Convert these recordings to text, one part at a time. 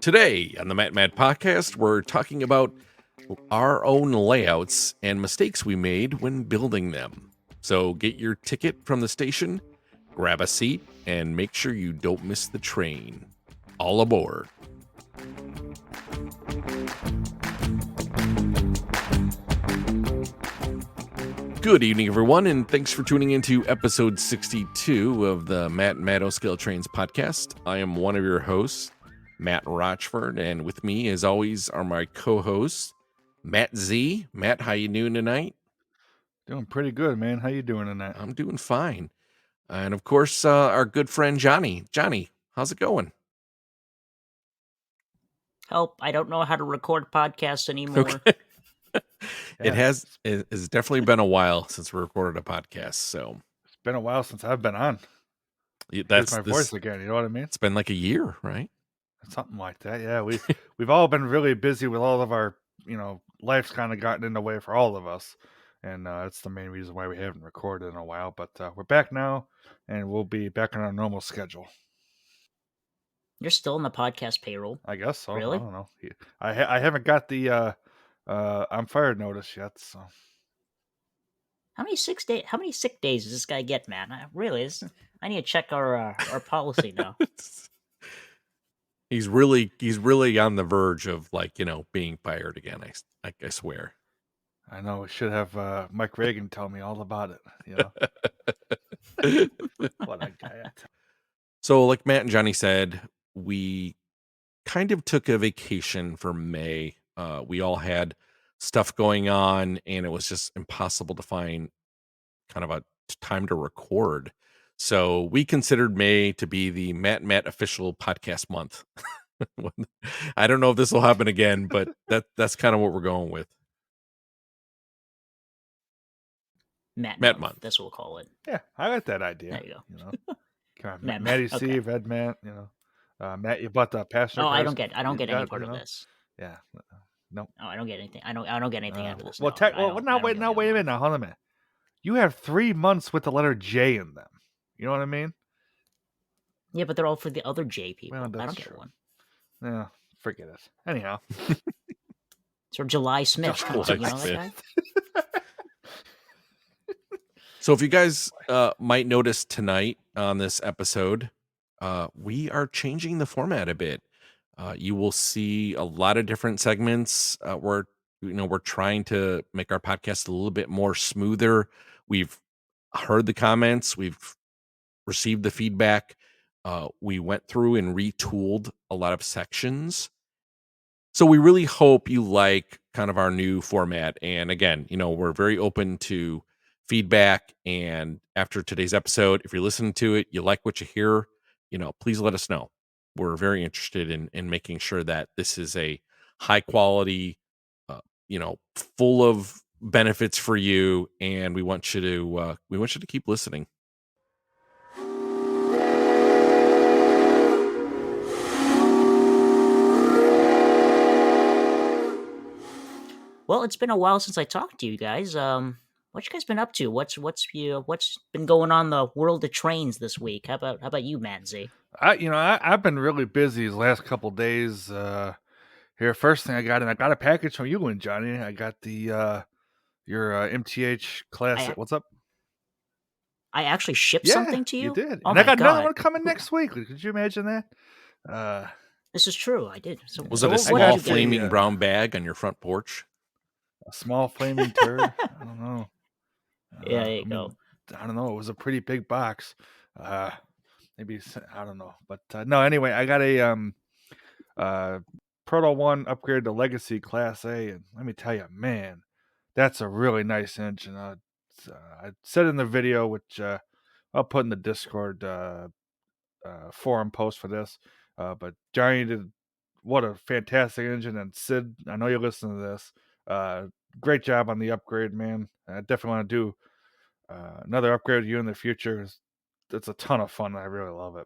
Today on the Matt Mad podcast, we're talking about our own layouts and mistakes we made when building them. So get your ticket from the station, grab a seat, and make sure you don't miss the train. All aboard. Good evening, everyone, and thanks for tuning into episode 62 of the Matt Scale Trainz podcast. I am one of your hosts, Matt Rochford, and with me, as always, are my co-hosts, Matt Z. Matt, how you doing tonight? Doing pretty good, man. How you doing tonight? I'm doing fine. And of course, our good friend Johnny. Johnny, how's it going? Help, I don't know how to record podcasts anymore. Okay. It's definitely been a while since we recorded a podcast, so it's been a while since I've been on. That's my voice again. You know what I mean? It's been like a year, right? Something like that. Yeah, we've all been really busy with all of our, life's kind of gotten in the way for all of us, and that's the main reason why we haven't recorded in a while. But we're back now, and we'll be back on our normal schedule. You're still in the podcast payroll, I guess so. Really? I don't know. I haven't got the I'm fired notice yet. So how many sick days does this guy get, man? I need to check our policy now. He's really on the verge of being fired again. I swear. I know. We should have Mike Reagan tell me all about it. What a guy. So, like Matt and Johnny said, we kind of took a vacation for May. We all had stuff going on, and it was just impossible to find kind of a time to record. So we considered May to be the Matt official podcast month. I don't know if this will happen again, but that's kind of what we're going with. Matt month. That's what we'll call it. Yeah, I like that idea. There you go. Come on, Matty C, okay. Red Matt. Matt, you bought the passenger. Oh, I don't get any part of this. Yeah, no. Oh, I don't get anything. I don't get anything out of this. Well, wait a minute. Hold on a minute. You have 3 months with the letter J in them. You know what I mean? Yeah, but they're all for the other J people. Well, I don't get one. Yeah, forget it. Anyhow. So July Smith. You know that guy? So if you guys might notice tonight on this episode, we are changing the format a bit. You will see a lot of different segments. We're trying to make our podcast a little bit more smoother. We've heard the comments. We've received the feedback. We went through and retooled a lot of sections. So we really hope you like kind of our new format. And again, we're very open to feedback. And after today's episode, if you're listening to it, you like what you hear, please let us know. We're very interested in making sure that this is a high quality, full of benefits for you. And we want you to keep listening. Well, it's been a while since I talked to you guys. What you guys been up to? What's been going on in the world of Trainz this week? How about you, Matt Z? I've been really busy these last couple of days. Here, first thing I got a package from you and Johnny. I got the your MTH Classic. What's up? I actually shipped something to you. You did. Oh, and I got another one coming next week. Could you imagine that? This is true. I did. So was it a small flaming brown bag on your front porch? A small flaming turd? I don't know. Yeah, there you go. I don't know. It was a pretty big box. Maybe I don't know, but no. Anyway, I got a Proto 1 upgrade to Legacy Class A, and let me tell you, man, that's a really nice engine. I said in the video, which I'll put in the Discord forum post for this. But Johnny did what a fantastic engine, and Sid, I know you listen to this. Great job on the upgrade, man. I definitely want to do another upgrade with you in the future. It's a ton of fun. I really love it.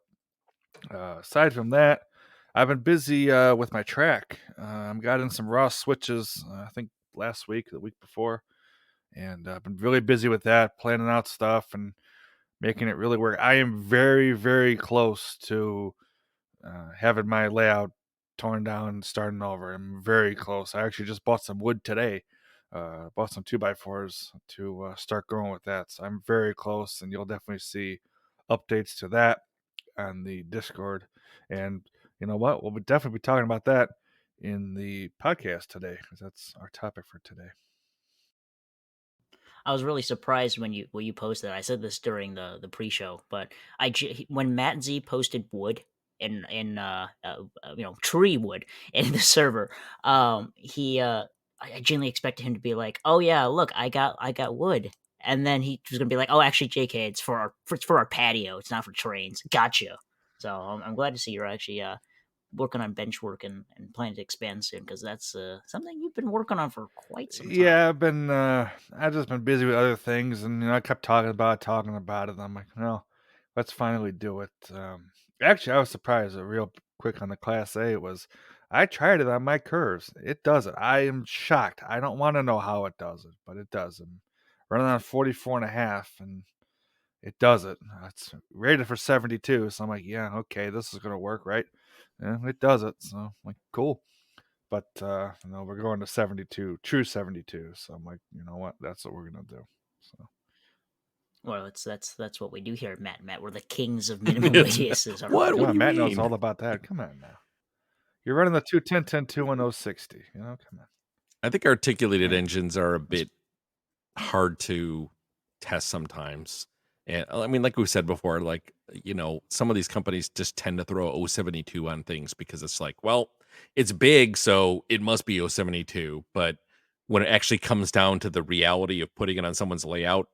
Aside from that, I've been busy with my track. I've gotten some raw switches, I think the week before. And I've been really busy with that, planning out stuff and making it really work. I am very, very close to having my layout torn down, starting over. I'm very close. I actually just bought some wood today. Bought some 2x4s to start going with that. So I'm very close, and you'll definitely see updates to that on the Discord. And you know what? We'll definitely be talking about that in the podcast today, because that's our topic for today. I was really surprised when you posted. I said this during the pre-show, but when Matt Z posted wood tree wood in the server, he I genuinely expected him to be like, "Oh yeah, look, I got wood," and then he was gonna be like, "Oh, actually, JK, it's for our patio. It's not for Trainz." Gotcha. So I'm glad to see you're actually working on bench work and planning to expand soon, because that's something you've been working on for quite some time. Yeah, I've just been busy with other things, and I kept talking about it. And I'm like, no, let's finally do it. Actually, I was surprised. Real quick on the Class A was, I tried it on my curves. It does it. I am shocked. I don't want to know how it does it, but it does. I'm running on 44.5, and it does it. It's rated for 72, so I'm like, yeah, okay, this is gonna work, right? Yeah, it does it. So I'm like, cool. But we're going to 72, true 72. So I'm like, you know what? That's what we're gonna do. So Well, that's what we do here at Matt. We're the kings of minimum radiuses. What? come What do on, you Matt knows mean? all about that. Come on now. You're running the 210, 10, 2, and 060. Come on. I think articulated Yeah. engines are a bit hard to test sometimes. And I mean, like we said before, like, some of these companies just tend to throw 072 on things because it's like, well, it's big, so it must be 072. But when it actually comes down to the reality of putting it on someone's layout,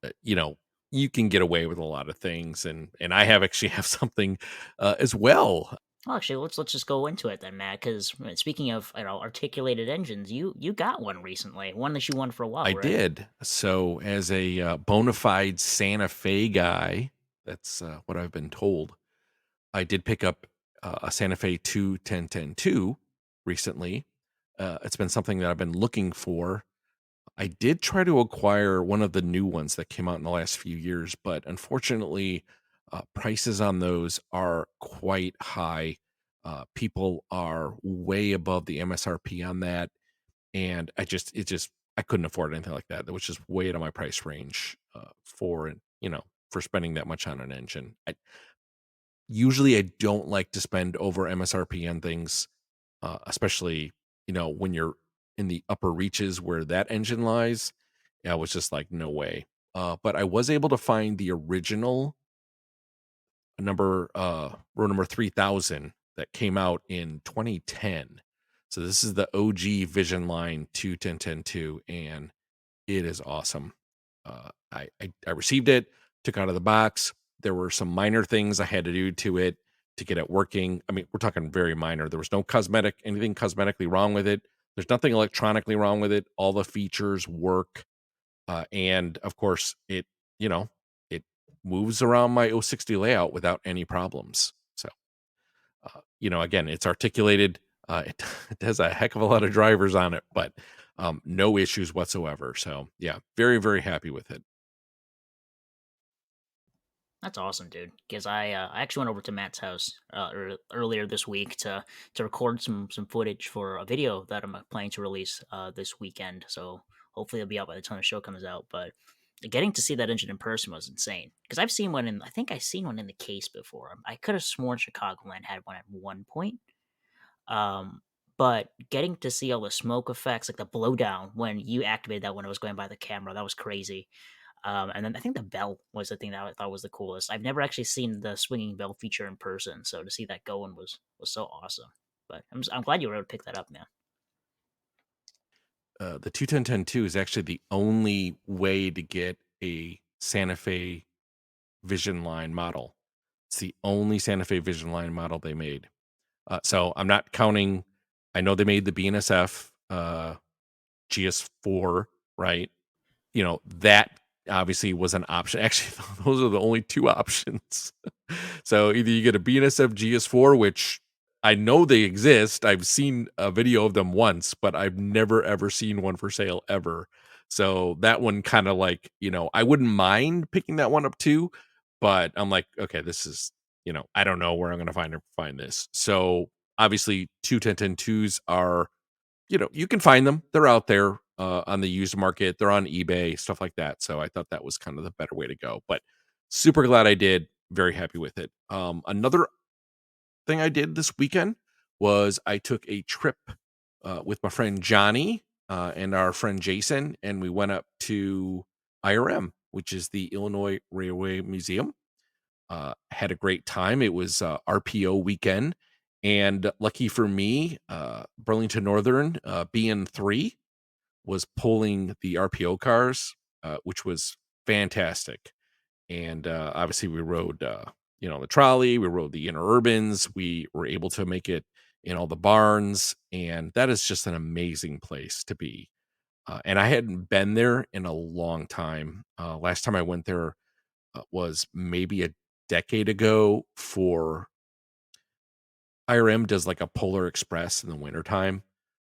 uh, you know, you can get away with a lot of things. And I have actually have something as well. Well, actually, let's just go into it then, Matt. Because speaking of articulated engines, you got one recently, one that you wanted for a while, I right? did. So, as a bona fide Santa Fe guy, that's what I've been told. I did pick up a Santa Fe 2 recently. It's been something that I've been looking for. I did try to acquire one of the new ones that came out in the last few years, but unfortunately, prices on those are quite high. People are way above the MSRP on that, and I couldn't afford anything like that. That was just way out of my price range for spending that much on an engine. Usually I don't like to spend over MSRP on things, especially when you're in the upper reaches where that engine lies. I was just like, no way. But I was able to find the original row number 3000 that came out in 2010. So this is the OG Vision Line 2 and it is awesome. I received it, took it out of the box. There were some minor things I had to do to it to get it working. I mean, we're talking very minor. There was no anything cosmetically wrong with it. There's nothing electronically wrong with it. All the features work. And of course, it moves around my 060 layout without any problems. So, again, it's articulated. It has a heck of a lot of drivers on it, but no issues whatsoever. So, yeah, very, very happy with it. That's awesome, dude. Because I actually went over to Matt's house earlier this week to record some footage for a video that I'm planning to release this weekend. So hopefully it'll be out by the time the show comes out. But getting to see that engine in person was insane. Because I've seen one I think I've seen one in the case before. I could have sworn Chicagoland had one at one point. But getting to see all the smoke effects, like the blowdown when you activated that when it was going by the camera, that was crazy. And then I think the bell was the thing that I thought was the coolest. I've never actually seen the swinging bell feature in person, so to see that going was so awesome. But I'm glad you were able to pick that up, man. The 2 is actually the only way to get a Santa Fe Vision Line model. It's the only Santa Fe Vision Line model they made. So I'm not counting. I know they made the BNSF GS4, right? That obviously was an option. Actually, those are the only two options. So either you get a BNSF GS4, which I know they exist. I've seen a video of them once, but I've never ever seen one for sale ever. So that one kind of like, I wouldn't mind picking that one up too, but I'm like, okay, this is, I don't know where I'm going to find this. So Obviously, two 10-10-2s are, you can find them. They're out there on the used market. They're on eBay, stuff like that. So I thought that was kind of the better way to go. But super glad I did. Very happy with it. Another thing I did this weekend was I took a trip with my friend Johnny and our friend Jason, and we went up to IRM, which is the Illinois Railway Museum. Had a great time. It was RPO weekend, and lucky for me, Burlington Northern BN3 was pulling the RPO cars, which was fantastic. And obviously, we rode, the trolley. We rode the interurbans. We were able to make it in all the barns, and that is just an amazing place to be. And I hadn't been there in a long time. Last time I went there was maybe a decade ago. For IRM does like a Polar Express in the wintertime.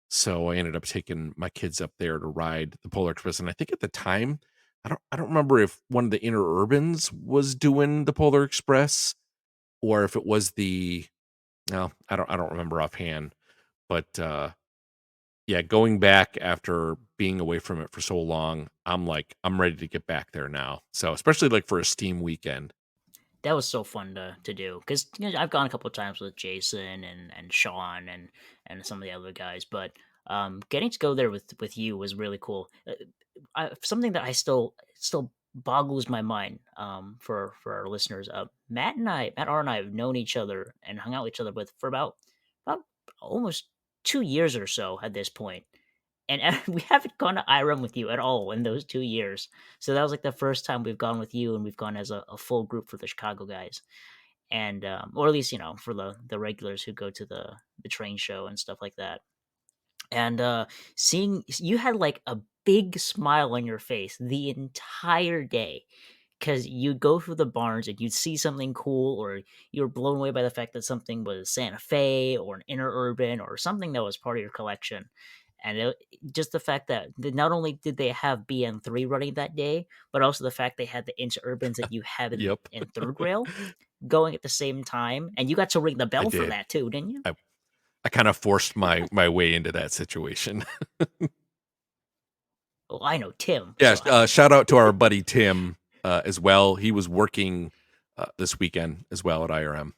So I ended up taking my kids up there to ride the Polar Express. And I think at the time, I don't remember if one of the interurbans was doing the Polar Express or if it was the no, I don't remember offhand. But yeah, going back after being away from it for so long, I'm ready to get back there now. So especially like for a Steam weekend. That was so fun to do because I've gone a couple of times with Jason and Sean and some of the other guys, but getting to go there with you was really cool. Something that I still boggles my mind for our listeners. Matt R and I have known each other and hung out with each other with for about almost 2 years or so at this point, and we haven't gone to IRM with you at all in those 2 years. So that was like the first time we've gone with you, and we've gone as a full group for the Chicago guys, and or at least for the regulars who go to the train show and stuff like that. And seeing you had like a big smile on your face the entire day because you'd go through the barns and you'd see something cool, or you were blown away by the fact that something was Santa Fe or an interurban or something that was part of your collection. And just the fact that not only did they have BN3 running that day, but also the fact they had the interurbans that you have Yep. in third rail going at the same time, and you got to ring the I bell for did. that too, didn't you? I kind of forced my way into that situation. Well, I know Tim, Yeah, so shout out to our buddy Tim as well. He was working this weekend as well at IRM.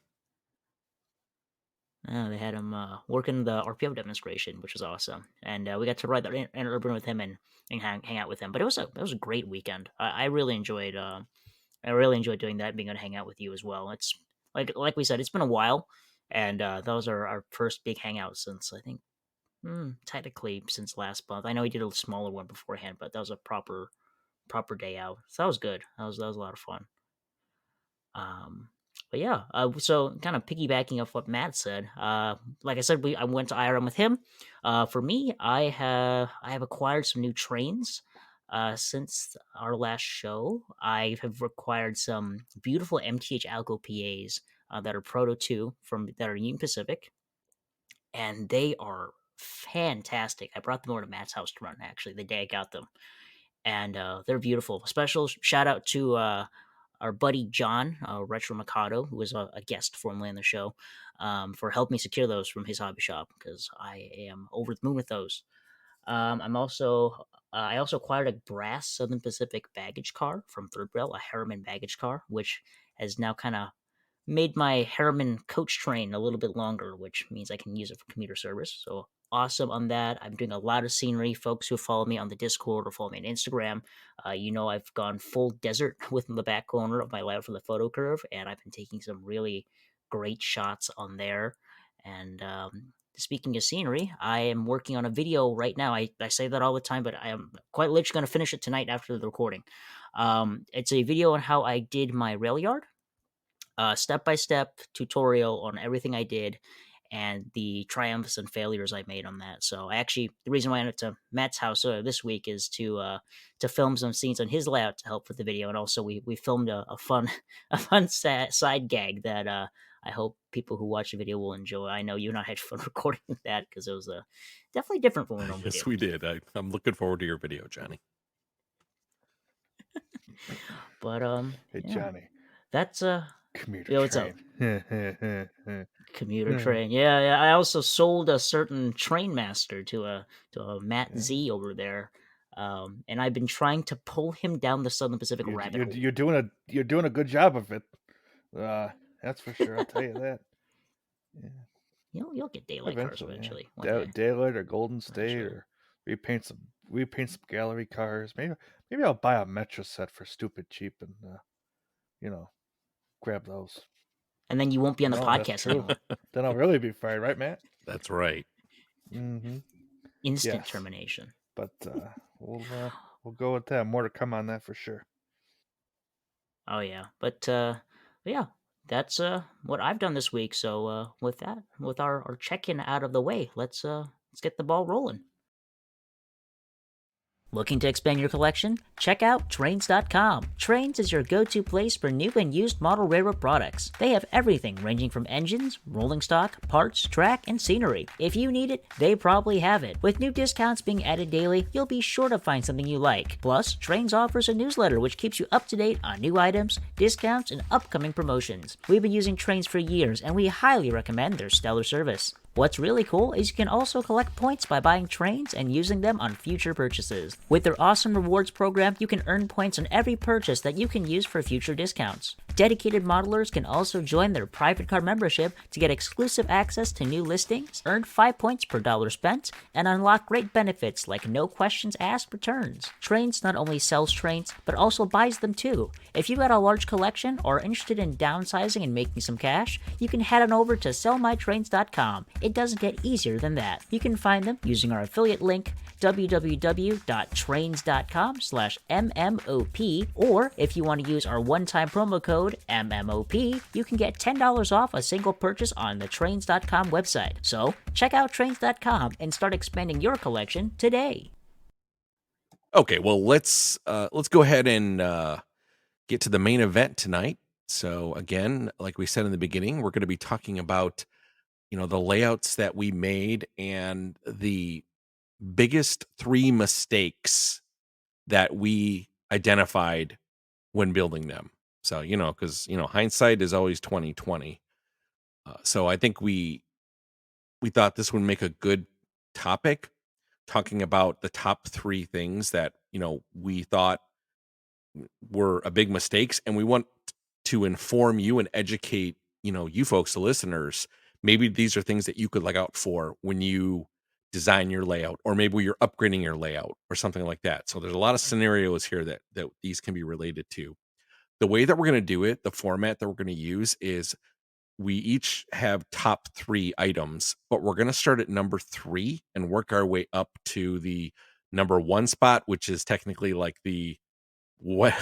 they had him working the RPO demonstration, which was awesome, and we got to ride the interurban with him and hang out with him. But it was a great weekend. I really enjoyed doing that, being able to hang out with you as well. It's like we said, it's been a while, and that was our first big hangout since I think technically since last month. I know we did a smaller one beforehand, but that was a proper day out. So that was good. That was a lot of fun. But yeah, so kind of piggybacking off what Matt said, like I said, I went to IRM with him. For me, I have acquired some new trains. Since our last show, I have acquired some beautiful MTH Alco PAs that are Proto 2 that are Union Pacific, and they are fantastic. I brought them over to Matt's house to run actually the day I got them, and they're beautiful. Special shout out to our buddy John Retro Mikado, who was a guest formerly on the show, for helping me secure those from his hobby shop because I am over the moon with those. I also acquired a brass Southern Pacific baggage car from Third Rail, a Harriman baggage car, which has now kind of made my Harriman coach train a little bit longer, which means I can use it for commuter service. So awesome on that. I'm doing a lot of scenery. Folks who follow me on the Discord or follow me on Instagram, I've gone full desert with the back corner of my lab from the photo curve, and I've been taking some really great shots on there. And speaking of scenery, I am working on a video right now. I say that all the time, but I am quite literally going to finish it tonight after the recording. It's a video on how I did my rail yard, step-by-step tutorial on everything I did and the triumphs and failures I made on that. So the reason why I went to Matt's house this week is to film some scenes on his layout to help with the video, and also we filmed a fun side gag that I hope people who watch the video will enjoy. I know you and I had fun recording that because it was definitely different from what we normally Yes, do. we did. I'm looking forward to your video, Johnny. But Hey yeah, Johnny, that's Commuter Yo, what's up? train. Commuter train. Yeah, yeah. I also sold a certain train master to a Matt Yeah. Z over there. And I've been trying to pull him down the Southern Pacific rabbit hole. You're doing a good job of it. That's for sure. I'll tell you that. Yeah, You'll get daylight cars eventually, yeah. eventually one day. Daylight or Golden State Eventually. or repaint some gallery cars. Maybe I'll buy a Metro set for stupid cheap and you know grab those. And then you won't be on the No, that's podcast true. anymore. Then I'll really be fired, right, Matt? That's right. Mm-hmm. Instant Yes. termination. But we'll go with that. More to come on that for sure. Oh yeah. But yeah, that's what I've done this week. So with that, with our check-in out of the way, let's get the ball rolling. Looking to expand your collection? Check out Trainz.com. Trainz is your go-to place for new and used model railroad products. They have everything ranging from engines, rolling stock, parts, track, and scenery. If you need it, they probably have it. With new discounts being added daily, you'll be sure to find something you like. Plus, Trainz offers a newsletter which keeps you up to date on new items, discounts, and upcoming promotions. We've been using Trainz for years, and we highly recommend their stellar service. What's really cool is you can also collect points by buying Trainz and using them on future purchases. With their awesome rewards program, you can earn points on every purchase that you can use for future discounts. Dedicated modelers can also join their private car membership to get exclusive access to new listings, earn 5 points per dollar spent, and unlock great benefits like no questions asked returns. Trainz not only sells trains, but also buys them too. If you got a large collection or are interested in downsizing and making some cash, you can head on over to sellmytrains.com. It doesn't get easier than that. You can find them using our affiliate link, www.trainz.com/MMOP, or if you want to use our one-time promo code MMOP, you can get $10 off a single purchase on the Trainz.com website. So check out Trainz.com and start expanding your collection today. Okay, well let's go ahead and get to the main event tonight. So again, like we said in the beginning, we're going to be talking about the layouts that we made and the biggest 3 mistakes that we identified when building them. So, because hindsight is always 2020. So I think we thought this would make a good topic, talking about the top 3 things that, we thought were a big mistakes, and we want to inform you and educate, you folks, the listeners. Maybe these are things that you could look out for when you design your layout, or maybe you're upgrading your layout or something like that. So there's a lot of scenarios here that these can be related to. The way that we're going to do it, the format that we're going to use is we each have top 3 items, but we're going to start at number 3 and work our way up to the number 1 spot, which is technically like the what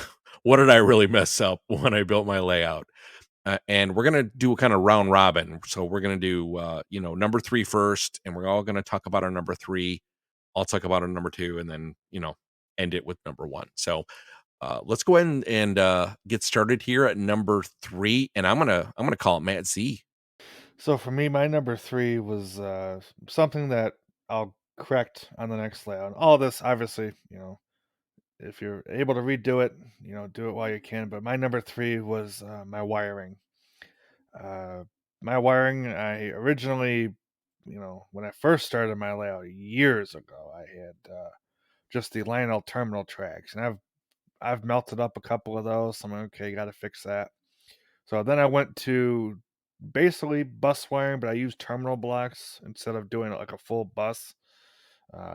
what did I really mess up when I built my layout? And we're gonna do a kind of round robin. So we're gonna do number 3 first, and we're all gonna talk about our number 3. I'll talk about our number 2, and then end it with number 1. So let's go ahead and get started here at number 3, and I'm gonna call it Matt Z. So for me, my number 3 was something that I'll correct on the next layout. All this, obviously, if you're able to redo it, do it while you can. But my number 3 was my wiring. Uh, my wiring, I originally, when I first started my layout years ago, I had just the Lionel terminal tracks, and I've melted up a couple of those. So I'm like, okay, got to fix that. So then I went to basically bus wiring, but I used terminal blocks instead of doing it like a full bus.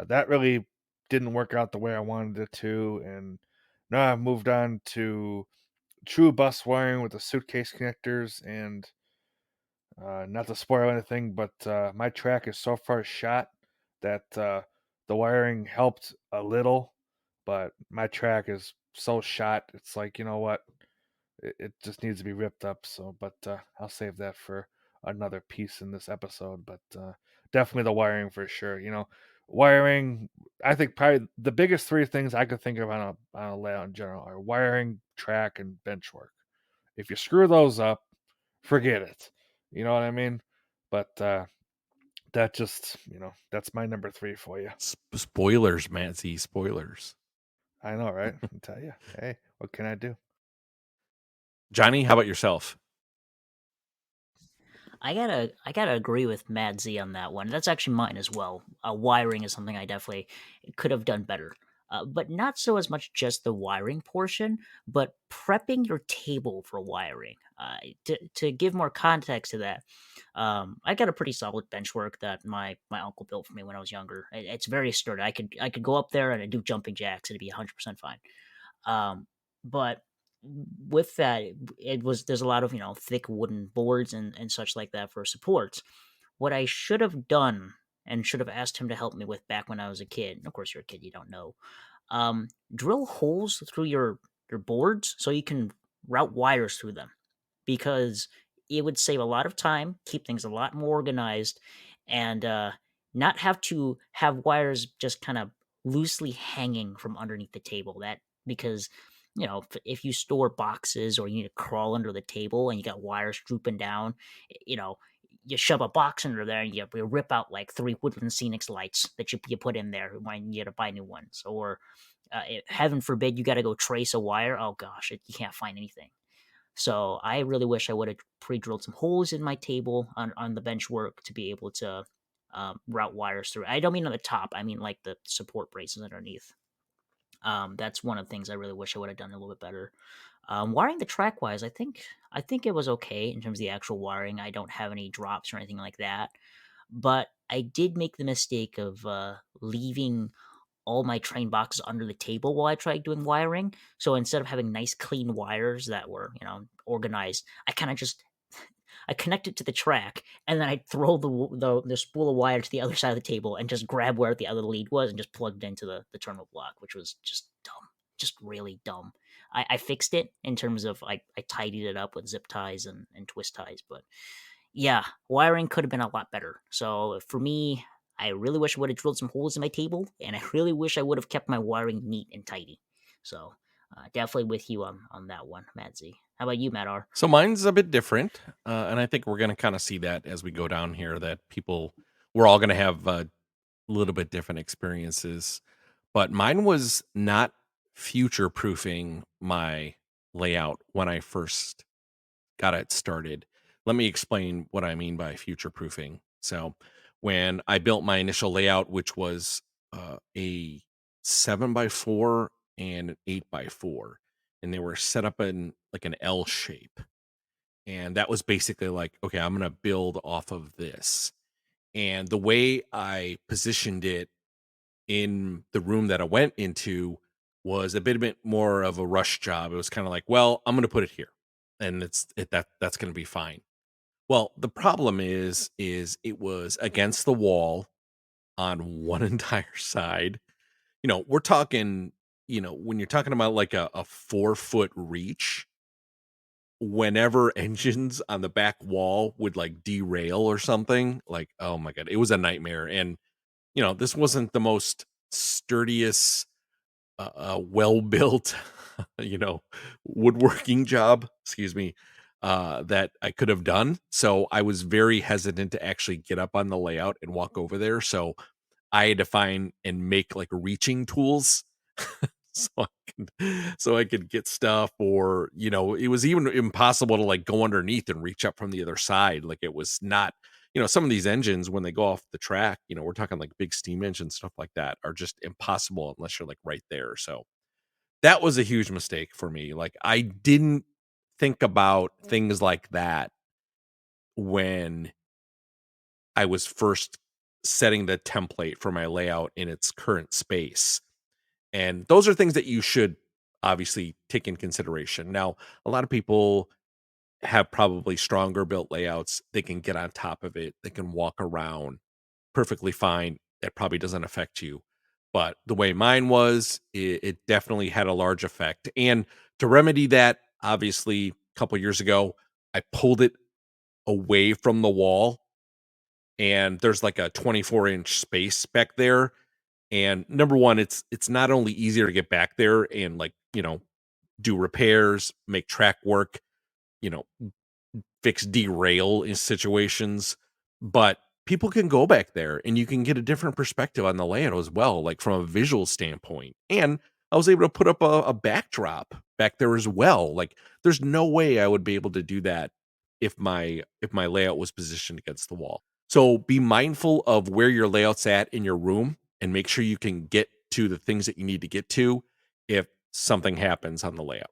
That really didn't work out the way I wanted it to, and now I've moved on to true bus wiring with the suitcase connectors. And not to spoil anything, but my track is so far shot that the wiring helped a little, but my track is so shot, it's like, you know what, it just needs to be ripped up. So, but I'll save that for another piece in this episode. But definitely the wiring for sure. Wiring. I think probably the biggest 3 things I could think of on a layout in general are wiring, track, and bench work. If you screw those up, forget it. You know what I mean? But that just that's my number 3 for you. Spoilers, Matt Z. Spoilers. I know, right? I tell you, hey, what can I do? Johnny, how about yourself? I gotta agree with Mad Z on that one. That's actually mine as well. Wiring is something I definitely could have done better. But not so as much just the wiring portion, but prepping your table for wiring. To give more context to that, I got a pretty solid benchwork that my uncle built for me when I was younger. It's very sturdy. I could go up there and do jumping jacks and it'd be 100% fine. But with that, it was there's a lot of thick wooden boards and such like that for supports. What I should have done and should have asked him to help me with back when I was a kid. And of course, you're a kid, you don't know. Drill holes through your boards so you can route wires through them, because it would save a lot of time, keep things a lot more organized, and not have to have wires just kind of loosely hanging from underneath the table. That because if you store boxes or you need to crawl under the table and you got wires drooping down, you know you shove a box under there and you rip out like 3 Woodland Scenics lights that you put in there when you got to buy new ones. Or heaven forbid you got to go trace a wire. Oh gosh, you can't find anything. So I really wish I would have pre-drilled some holes in my table on the bench work to be able to route wires through. I don't mean on the top. I mean like the support braces underneath. That's one of the things I really wish I would have done a little bit better. Wiring the track wise, I think it was okay in terms of the actual wiring. I don't have any drops or anything like that, but I did make the mistake of leaving all my train boxes under the table while I tried doing wiring. So instead of having nice clean wires that were, organized, I kind of just I connect it to the track and then I'd throw the spool of wire to the other side of the table and just grab where the other lead was and just plugged into the terminal block, which was just dumb, just really dumb. I fixed it in terms of I tidied it up with zip ties and twist ties, but yeah, wiring could have been a lot better. So for me, I really wish I would have drilled some holes in my table, and I really wish I would have kept my wiring neat and tidy. So definitely with you on that one, Madzy. How about you, Matt R? So mine's a bit different, and I think we're going to kind of see that as we go down here. That we're all going to have a little bit different experiences, but mine was not future proofing my layout when I first got it started. Let me explain what I mean by future proofing. So, when I built my initial layout, which was a 7x4 and an 8x4, and they were set up in like an L shape. And that was basically like, okay, I'm going to build off of this. And the way I positioned it in the room that I went into was a bit more of a rush job. It was kind of like, well, I'm going to put it here, and that's going to be fine. Well, the problem is it was against the wall on one entire side. We're talking, when you're talking about like a 4 foot reach, whenever engines on the back wall would like derail or something, like, oh my God, it was a nightmare. And, this wasn't the most sturdiest, well built, you know, woodworking job, excuse me, that I could have done. So I was very hesitant to actually get up on the layout and walk over there. So I had to find and make like reaching tools so I could get stuff, or it was even impossible to like go underneath and reach up from the other side. Like, it was not, some of these engines when they go off the track, we're talking like big steam engines, stuff like that, are just impossible unless you're like right there. So that was a huge mistake for me. Like, I didn't think about things like that when I was first setting the template for my layout in its current space. And those are things that you should obviously take in consideration. Now, a lot of people have probably stronger built layouts. They can get on top of it, they can walk around perfectly fine. That probably doesn't affect you. But the way mine was, it definitely had a large effect. And to remedy that, obviously, a couple years ago, I pulled it away from the wall, and there's like a 24-inch space back there. And number one, it's not only easier to get back there and like, do repairs, make track work, you know, fix derail in situations, but people can go back there and you can get a different perspective on the layout as well, like from a visual standpoint. And I was able to put up a backdrop back there as well. Like, there's no way I would be able to do that if my layout was positioned against the wall. So be mindful of where your layout's at in your room and make sure you can get to the things that you need to get to if something happens on the layout.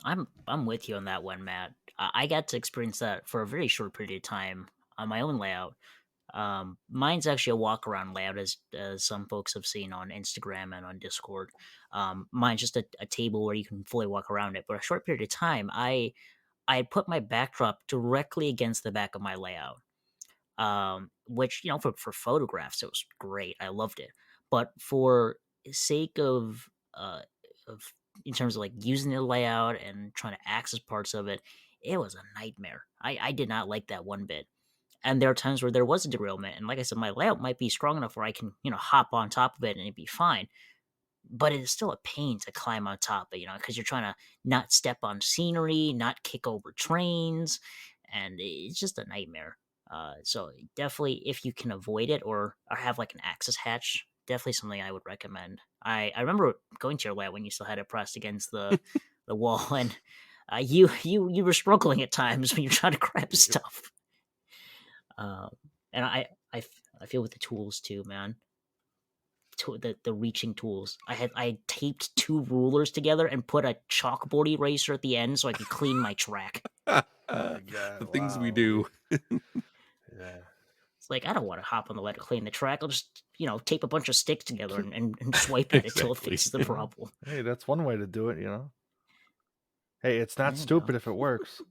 I'm with you on that one, Matt. I got to experience that for a very short period of time on my own layout. Mine's actually a walk around layout, as some folks have seen on Instagram and on Discord. Mine's just a table where you can fully walk around it. But a short period of time, I had put my backdrop directly against the back of my layout, which for photographs it was great. I loved it, but for sake of in terms of like using the layout and trying to access parts of it, it was a nightmare. I did not like that one bit. And there are times where there was a derailment, and like I said, my layout might be strong enough where I can hop on top of it and it'd be fine, but it is still a pain to climb on top of, because you're trying to not step on scenery, not kick over trains, and it's just a nightmare. So definitely, if you can avoid it or have like an access hatch, definitely something I would recommend. I remember going to your lab when you still had it pressed against the wall, and you were struggling at times when you're trying to grab stuff. And I feel with the tools too, man. The reaching tools. I taped 2 rulers together and put a chalkboard eraser at the end so I could clean my track. My The God, things we wow. do. Yeah. It's like I don't want to hop on the ladder to clean the track. I'll just tape a bunch of sticks together and swipe at it till it Exactly. fixes the problem. Hey, that's one way to do it, Hey, it's not There you stupid go. if it works,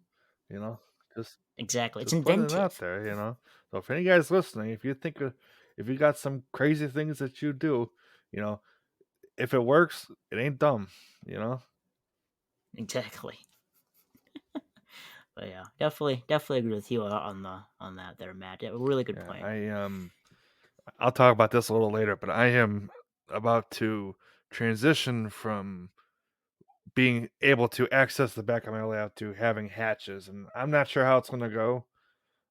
you know. Just Exactly. It's just putting it out inventive. there. So if any guys listening, if you got some crazy things that you do, you know, if it works, it ain't dumb. Exactly. But yeah, definitely agree with you on that there, Matt. Yeah, really good Yeah, point. I'll talk about this a little later, but I am about to transition from being able to access the back of my layout to having hatches, and I'm not sure how it's going to go,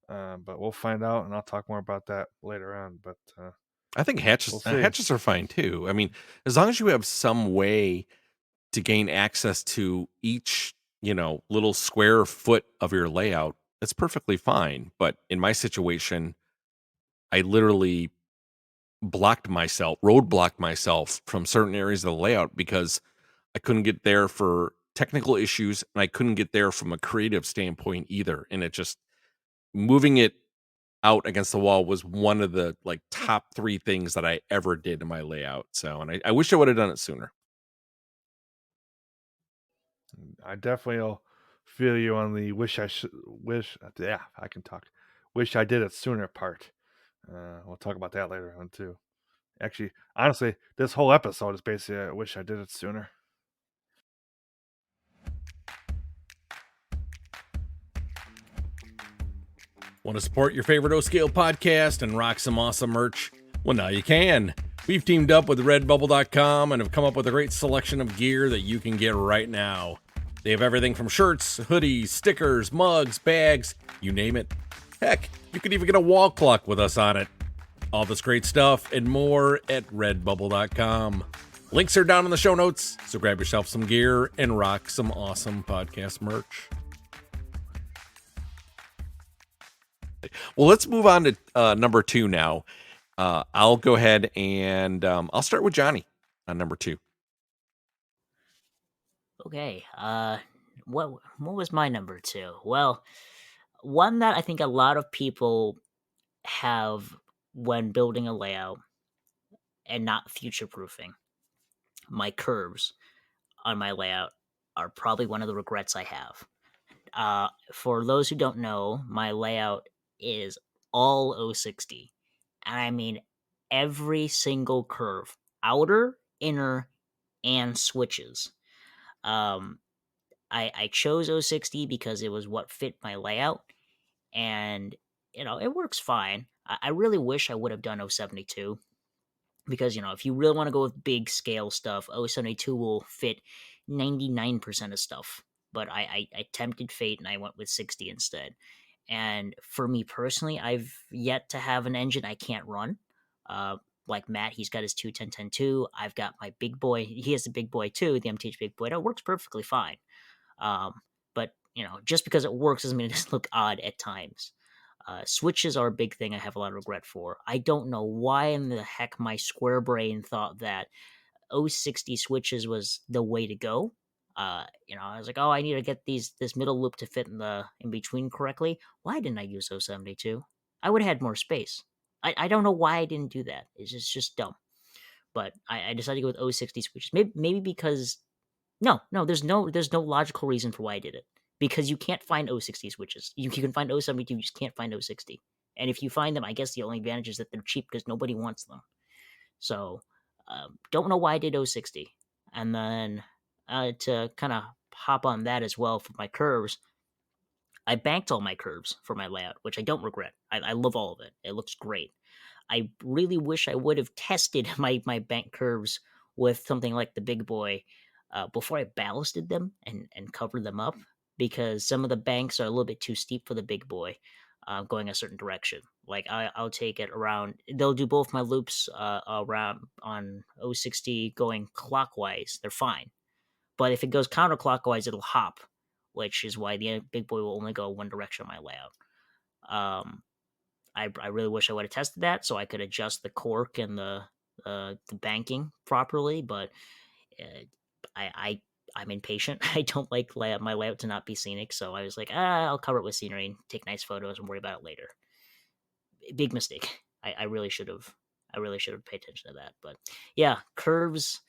but we'll find out, and I'll talk more about that later on. But I think we'll see. hatches are fine too. I mean, as long as you have some way to gain access to each, little square foot of your layout, that's perfectly fine. But in my situation, I literally roadblocked myself from certain areas of the layout because I couldn't get there for technical issues and I couldn't get there from a creative standpoint either. And it just moving it out against the wall was one of the like top 3 things that I ever did in my layout. So, and I wish I would have done it sooner. I definitely will feel you on the Yeah, I can talk. Wish I did it sooner part. We'll talk about that later on too. Actually, honestly, this whole episode is basically I wish I did it sooner. Want to support your favorite O Scale podcast and rock some awesome merch? Well, now you can. We've teamed up with redbubble.com and have come up with a great selection of gear that you can get right now. They have everything from shirts, hoodies, stickers, mugs, bags, you name it. Heck, you could even get a wall clock with us on it. All this great stuff and more at redbubble.com. Links are down in the show notes, so grab yourself some gear and rock some awesome podcast merch. Well, let's move on to number 2 now. I'll go ahead and I'll start with Johnny on number 2. Okay. What was my number 2? Well, one that I think a lot of people have when building a layout and not future proofing. My curves on my layout are probably one of the regrets I have. For those who don't know, my layout is all 060. And I mean every single curve, outer, inner, and switches. I chose 060 because it was what fit my layout, and it works fine. I really wish I would have done 072 because if you really want to go with big scale stuff, 072 will fit 99% of stuff. But I tempted fate and I went with 60 instead. And for me personally, I've yet to have an engine I can't run. Like Matt, he's got his 210-10-2. I've got my big boy. He has the big boy too, the MTH big boy. That works perfectly fine. Um, but just because it works doesn't mean it doesn't look odd at times. Switches are a big thing I have a lot of regret for. I don't know why in the heck my square brain thought that 060 switches was the way to go. I was like, oh, I need to get this middle loop to fit in between correctly. Why didn't I use 072? I would have had more space. I don't know why I didn't do that. It's just dumb. But I decided to go with 060 switches. Maybe because there's no logical reason for why I did it. Because you can't find 060 switches. You can find 072, you just can't find 060. And if you find them, I guess the only advantage is that they're cheap because nobody wants them. So, don't know why I did 060. And then to kind of hop on that as well for my curves, I banked all my curves for my layout, which I don't regret. I love all of it. It looks great. I really wish I would have tested my bank curves with something like the big boy before I ballasted them and covered them up, because some of the banks are a little bit too steep for the big boy going a certain direction. Like I'll take it around. They'll do both my loops around on 060 going clockwise. They're fine. But if it goes counterclockwise, it'll hop, which is why the big boy will only go one direction on my layout. I really wish I would have tested that so I could adjust the cork and the banking properly, but I'm impatient. I don't like my layout to not be scenic, so I was like, I'll cover it with scenery and take nice photos and worry about it later. Big mistake. I really should have. I really should have paid attention to that. But yeah, curves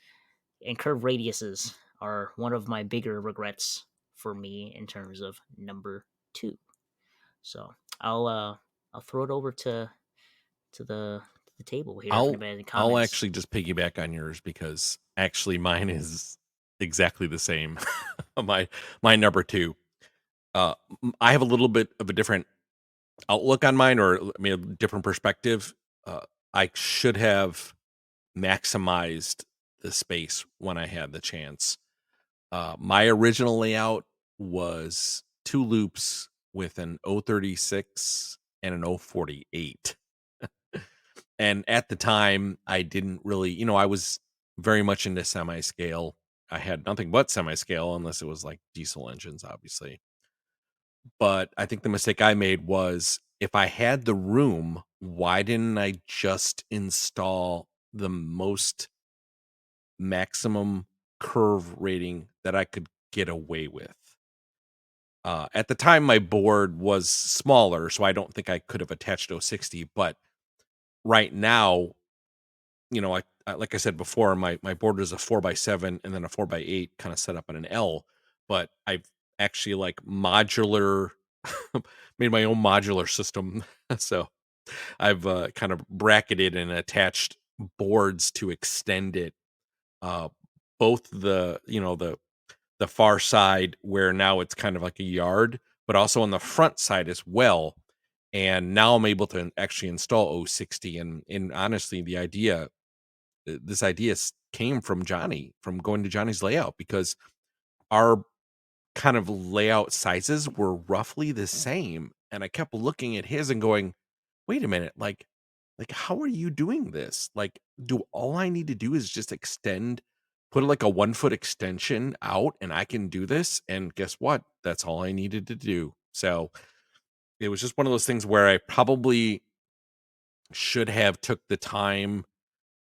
and curve radiuses are one of my bigger regrets for me in terms of number 2. So I'll throw it over to the table here if anybody has any I'll comments. actually just piggyback on yours because actually mine is exactly the same. my number 2. I have a little bit of a different outlook on mine, or I mean a different perspective. I should have maximized the space when I had the chance. My original layout was 2 loops with an 036 and an 048. And at the time, I didn't really, I was very much into semi-scale. I had nothing but semi-scale unless it was like diesel engines, obviously. But I think the mistake I made was if I had the room, why didn't I just install the most maximum curve rating that I could get away with? At the time, my board was smaller, so I don't think I could have attached 060. But right now, like I said before, my board is a 4x7 and then a 4x8 kind of set up on an L. But I've actually like modular made my own modular system. So I've kind of bracketed and attached boards to extend it. Both the far side where now it's kind of like a yard, but also on the front side as well. And now I'm able to actually install 060. And honestly, this idea came from Johnny, from going to Johnny's layout, because our kind of layout sizes were roughly the same. And I kept looking at his and going, wait a minute, like how are you doing this? Like, do all I need to do is just put like a 1-foot extension out and I can do this? And guess what? That's all I needed to do. So it was just one of those things where I probably should have took the time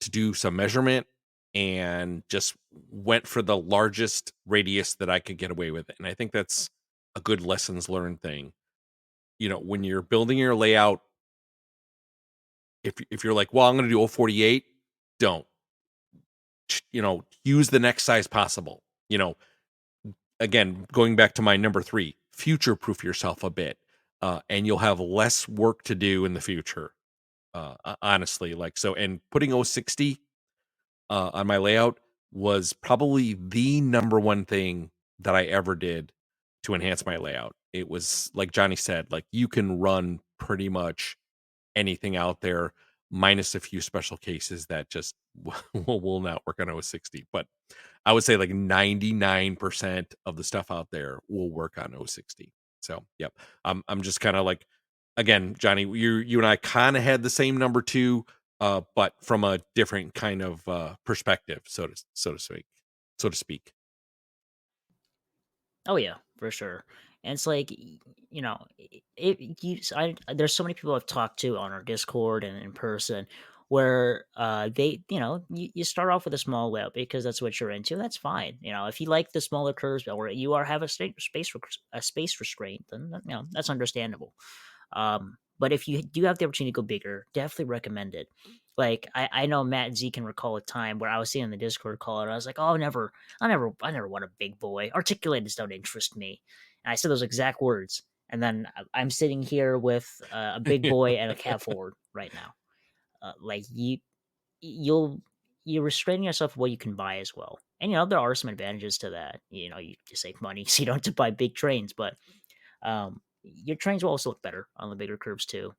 to do some measurement and just went for the largest radius that I could get away with. And I think that's a good lessons learned thing. When you're building your layout, if you're like, well, I'm going to do 048, don't. Use the next size possible. Again, going back to my number 3, future proof yourself a bit, and you'll have less work to do in the future. Honestly, and putting 060 on my layout was probably the number one thing that I ever did to enhance my layout. It was like Johnny said, like you can run pretty much anything out there, minus a few special cases that just will not work on 060. But I would say like 99% of the stuff out there will work on 060. So, yep. I'm just kind of like, again, Johnny, you and I kind of had the same number 2, but from a different kind of perspective, so to speak. Oh yeah, for sure. And it's like, there's so many people I've talked to on our Discord and in person where you start off with a small layout because that's what you're into. That's fine. If you like the smaller curves or you are have a space restraint, then that's understandable. But if you do have the opportunity to go bigger, definitely recommend it. Like I know Matt and Z can recall a time where I was seeing in the Discord call and I was like, oh, I never want a big boy. Articulators don't interest me. And I said those exact words. And then I'm sitting here with a big boy and a cat forward right now. Like you'll you're restraining yourself what you can buy as well. And there are some advantages to that. You save money, so you don't have to buy big trains, but your trains will also look better on the bigger curves too.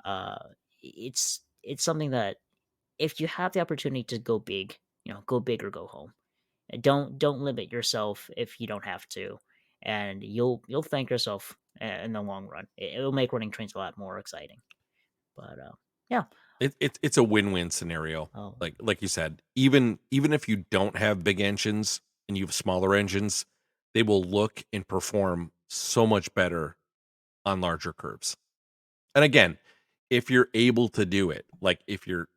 Uh, it's something that if you have the opportunity to go big, go big or go home. Don't limit yourself if you don't have to, and you'll thank yourself in the long run. It'll make running trains a lot more exciting. But yeah. It's a win-win scenario. Oh, Like you said, even if you don't have big engines and you have smaller engines, they will look and perform so much better on larger curves. And again, if you're able to do it, like if you're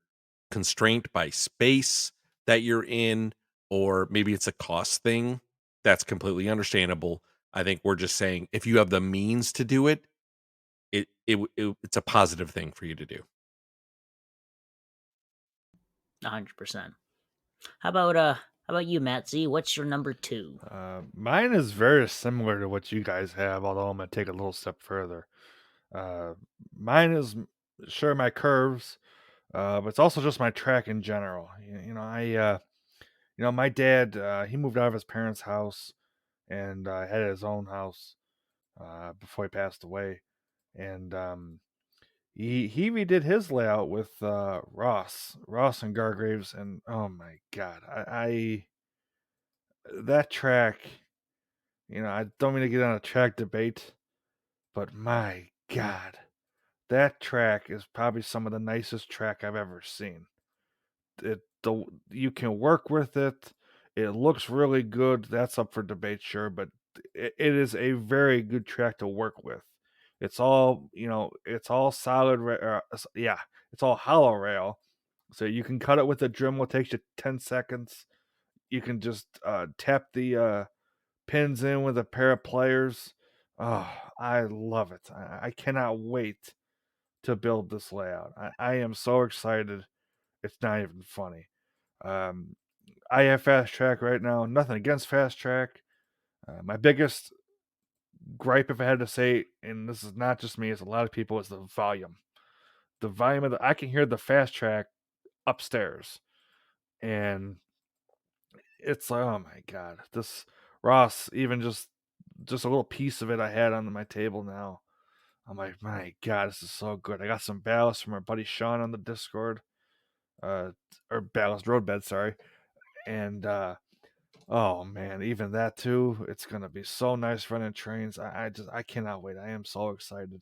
constrained by space that you're in, or maybe it's a cost thing, that's completely understandable. I think we're just saying if you have the means to do it, it's a positive thing for you to do. 100%. How about you, Matt Z? What's your number 2? Mine is very similar to what you guys have, although I'm gonna take it a little step further. Uh, Mine is sure my curves, but it's also just my track in general. My dad, he moved out of his parents' house and had his own house before he passed away, and he redid his layout with Ross and Gargraves, and oh my god, I that track. I don't mean to get on a track debate, but my god, that track is probably some of the nicest track I've ever seen. You can work with it. It looks really good. That's up for debate, sure, but it is a very good track to work with. It's all it's all solid. Yeah, it's all hollow rail, so you can cut it with a Dremel. It takes you 10 seconds. You can just tap the pins in with a pair of pliers. Oh, I love it. I cannot wait to build this layout. I am so excited. It's not even funny. Um, I have fast track right now. Nothing against fast track. My biggest gripe, if I had to say, and this is not just me, it's a lot of people, is the volume. The volume of I can hear the fast track upstairs, and it's like, oh my god, this Ross, even just a little piece of it I had on my table now. I'm like, my god, this is so good. I got some ballast from our buddy Sean on the Discord, uh, or ballast roadbed, sorry, and oh man, even that too. It's gonna be so nice running trains. I cannot wait. I am so excited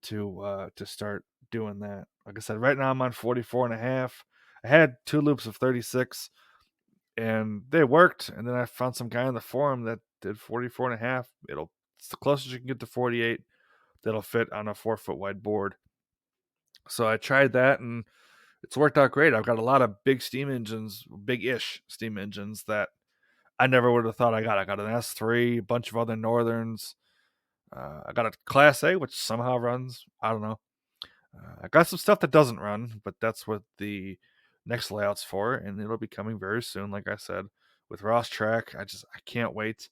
to start doing that. Like I said, right now I'm on 44 and a half. I had 2 loops of 36 and they worked. And then I found some guy on the forum that did 44 and a half. It's the closest you can get to 48 that'll fit on a 4-foot wide board. So I tried that and it's worked out great. I've got a lot of big steam engines, big-ish steam engines that I never would have thought I got. I got an S3, a bunch of other Northerns. I got a Class A, which somehow runs. I don't know. I got some stuff that doesn't run, but that's what the next layout's for, and it'll be coming very soon. Like I said, with Ross Track, I can't wait.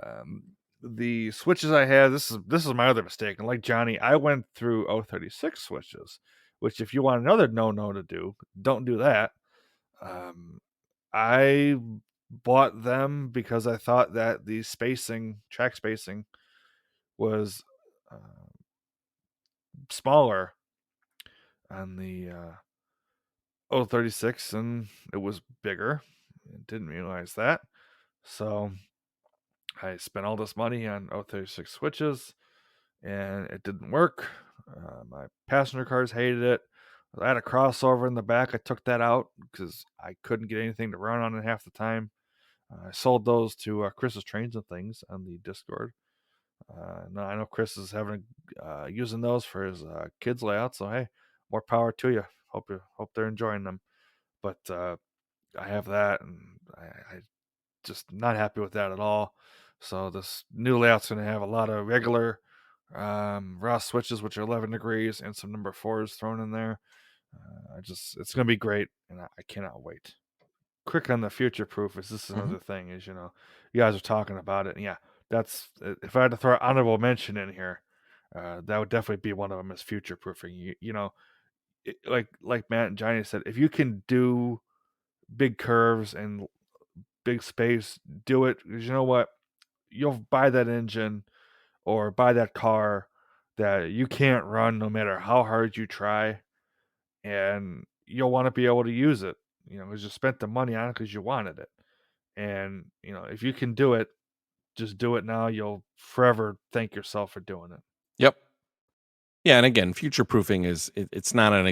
Um, the switches I had, this is my other mistake. And like Johnny, I went through 036 switches, which if you want another no to do, don't do that. I bought them because I thought that the track spacing, was smaller on the 036 and it was bigger. I didn't realize that. So I spent all this money on 036 switches and it didn't work. My passenger cars hated it. I had a crossover in the back. I took that out because I couldn't get anything to run on it half the time. I sold those to Chris's Trains and Things on the Discord. No, I know Chris is having using those for his kids layout. So hey, more power to you. Hope they're enjoying them. But I have that, and I just not happy with that at all. So this new layout's going to have a lot of regular raw switches, which are 11 degrees, and some number fours thrown in there. It's going to be great, and I cannot wait. Quick on the future proof is this is Mhm. another thing is you guys are talking about it. And yeah, that's if I had to throw an honorable mention in here, that would definitely be one of them is future proofing. Like Matt and Johnny said, if you can do big curves and big space, do it. 'Cause you know what? You'll buy that engine or buy that car that you can't run no matter how hard you try, and you'll want to be able to use it. Because you spent the money on it because you wanted it. And if you can do it, just do it now. You'll forever thank yourself for doing it. Yep. Yeah, and again, future proofing it's not an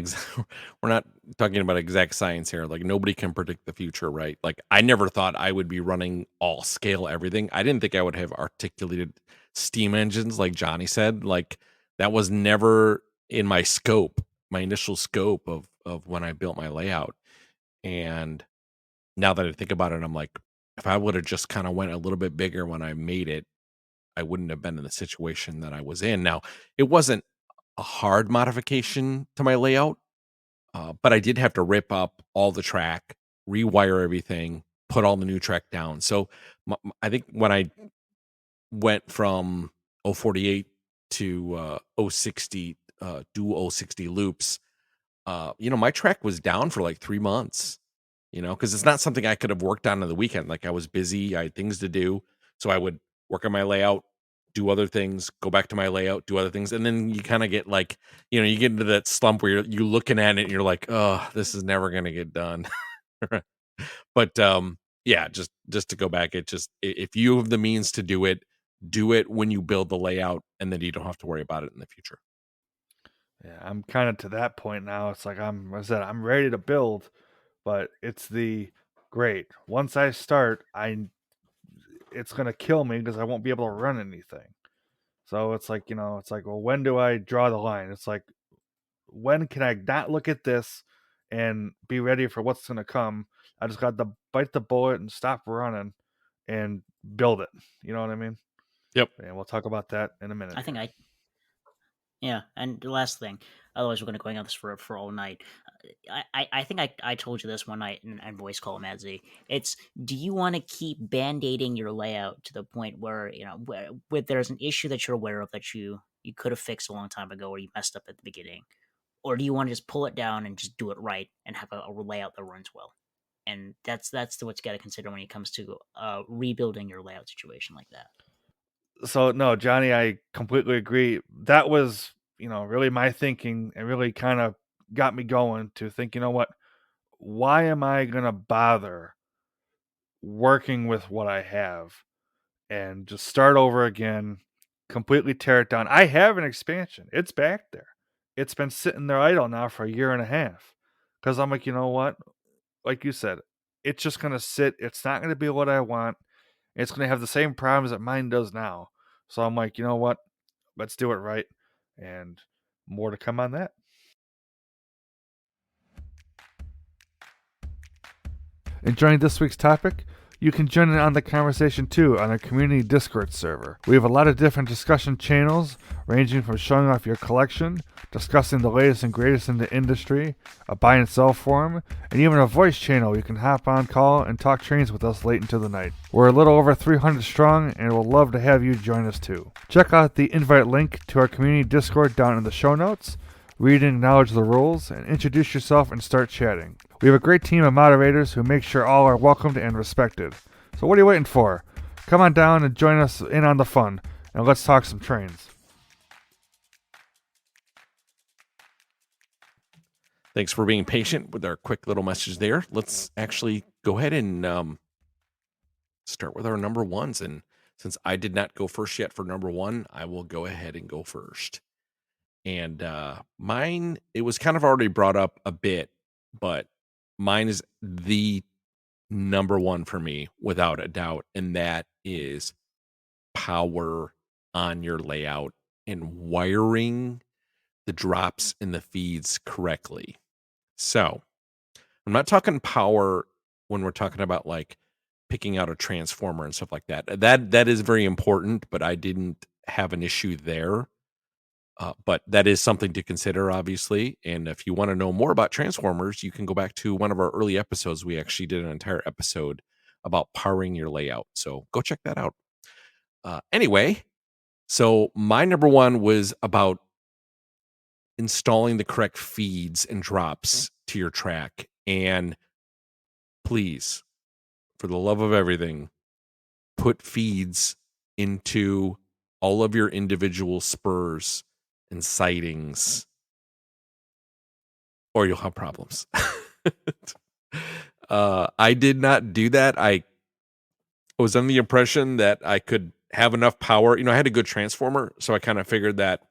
we're not talking about exact science here. Like nobody can predict the future, right? Like I never thought I would be running all scale everything. I didn't think I would have articulated steam engines like Johnny said. Like that was never in my scope, my initial scope of when I built my layout. And now that I think about it, I'm like, if I would have just kind of went a little bit bigger when I made it, I wouldn't have been in the situation that I was in. Now, it wasn't a hard modification to my layout, but I did have to rip up all the track, rewire everything, put all the new track down. So I think when I went from 048 to 060, do 060 loops, my track was down for like 3 months, because it's not something I could have worked on the weekend. Like I was busy, I had things to do. So I would work on my layout, do other things, go back to my layout, do other things. And then you kind of get like, you get into that slump where you're looking at it and you're like, oh, this is never going to get done. But yeah, just to go back, if you have the means to do it when you build the layout, and then you don't have to worry about it in the future. Yeah, I'm kind of to that point now. It's like I said, I'm ready to build, but it's the great. Once I start, it's gonna kill me because I won't be able to run anything. So it's like, well, when do I draw the line? It's like, when can I not look at this and be ready for what's gonna come? I just got to bite the bullet and stop running and build it. You know what I mean? Yep. And we'll talk about that in a minute I think here. yeah, and the last thing, otherwise we're going on this for all night. I think I told you this one night in voice call, Madzi. It's, do you want to keep band-aiding your layout to the point where where there's an issue that you're aware of that you could have fixed a long time ago or you messed up at the beginning, or do you want to just pull it down and just do it right and have a layout that runs well? And that's what you got to consider when it comes to rebuilding your layout situation like that. So no, Johnny, I completely agree. That was, really my thinking and really kind of got me going to think, you know what? Why am I gonna bother working with what I have and just start over again, completely tear it down? I have an expansion. It's back there. It's been sitting there idle now for a year and a half. Cause I'm like, you know what? Like you said, it's just gonna sit. It's not gonna be what I want. It's gonna have the same problems that mine does now. So I'm like, you know what? Let's do it right. And more to come on that. Enjoying this week's topic? You can join in on the conversation too on our community Discord server. We have a lot of different discussion channels, ranging from showing off your collection, discussing the latest and greatest in the industry, a buy and sell forum, and even a voice channel you can hop on call and talk Trainz with us late into the night. We're a little over 300 strong and we'll love to have you join us too. Check out the invite link to our community Discord down in the show notes. Read and acknowledge the rules, and introduce yourself and start chatting. We have a great team of moderators who make sure all are welcomed and respected. So what are you waiting for? Come on down and join us in on the fun, and let's talk some Trainz. Thanks for being patient with our quick little message there. Let's actually go ahead and start with our number ones. And since I did not go first yet for number one, I will go ahead and go first. And mine, it was kind of already brought up a bit, but mine is the number one for me without a doubt, and that is power on your layout and wiring the drops and the feeds correctly. So I'm not talking power when we're talking about like picking out a transformer and stuff like that. That is very important, but I didn't have an issue there. But that is something to consider, obviously. And if you want to know more about transformers, you can go back to one of our early episodes. We actually did an entire episode about powering your layout. So go check that out. Anyway, so my number one was about installing the correct feeds and drops to your track. And please, for the love of everything, put feeds into all of your individual spurs and sightings, or you'll have problems. I did not do that. I was under the impression that I could have enough power. I had a good transformer, so I kind of figured that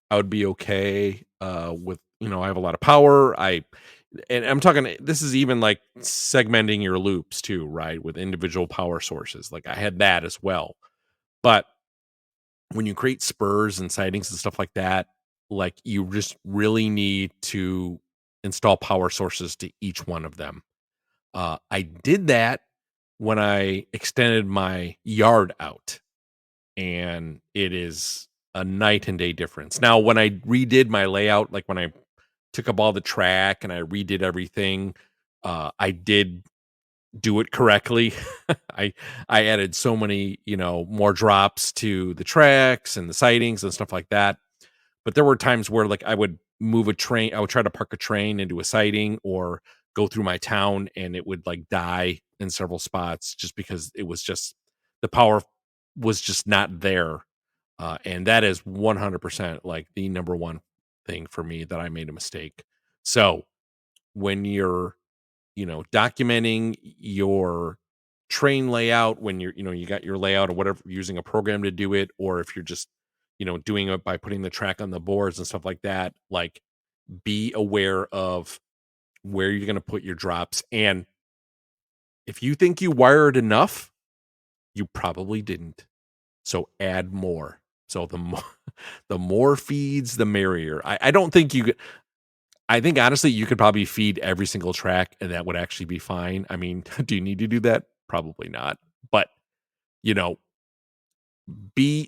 I would be okay with, I have a lot of power. And I'm talking, this is even like segmenting your loops too, right? With individual power sources. Like I had that as well. But when you create spurs and sightings and stuff like that, like you just really need to install power sources to each one of them. I did that when I extended my yard out, and it is a night and day difference. Now, when I redid my layout, like when I took up all the track and I redid everything, I did do it correctly. I I added so many, more drops to the tracks and the sightings and stuff like that. But there were times where like I would move a train, I would try to park a train into a sighting or go through my town and it would like die in several spots just because it was just the power was just not there. And that is 100% like the number one thing for me that I made a mistake. So when you're, documenting your train layout, when you got your layout or whatever, using a program to do it, or if you're just, doing it by putting the track on the boards and stuff like that, like be aware of where you're going to put your drops. And if you think you wired enough, you probably didn't. So add more. So the more, the more feeds, the merrier. I don't think you could. I think honestly, you could probably feed every single track, and that would actually be fine. I mean, do you need to do that? Probably not. But you know, be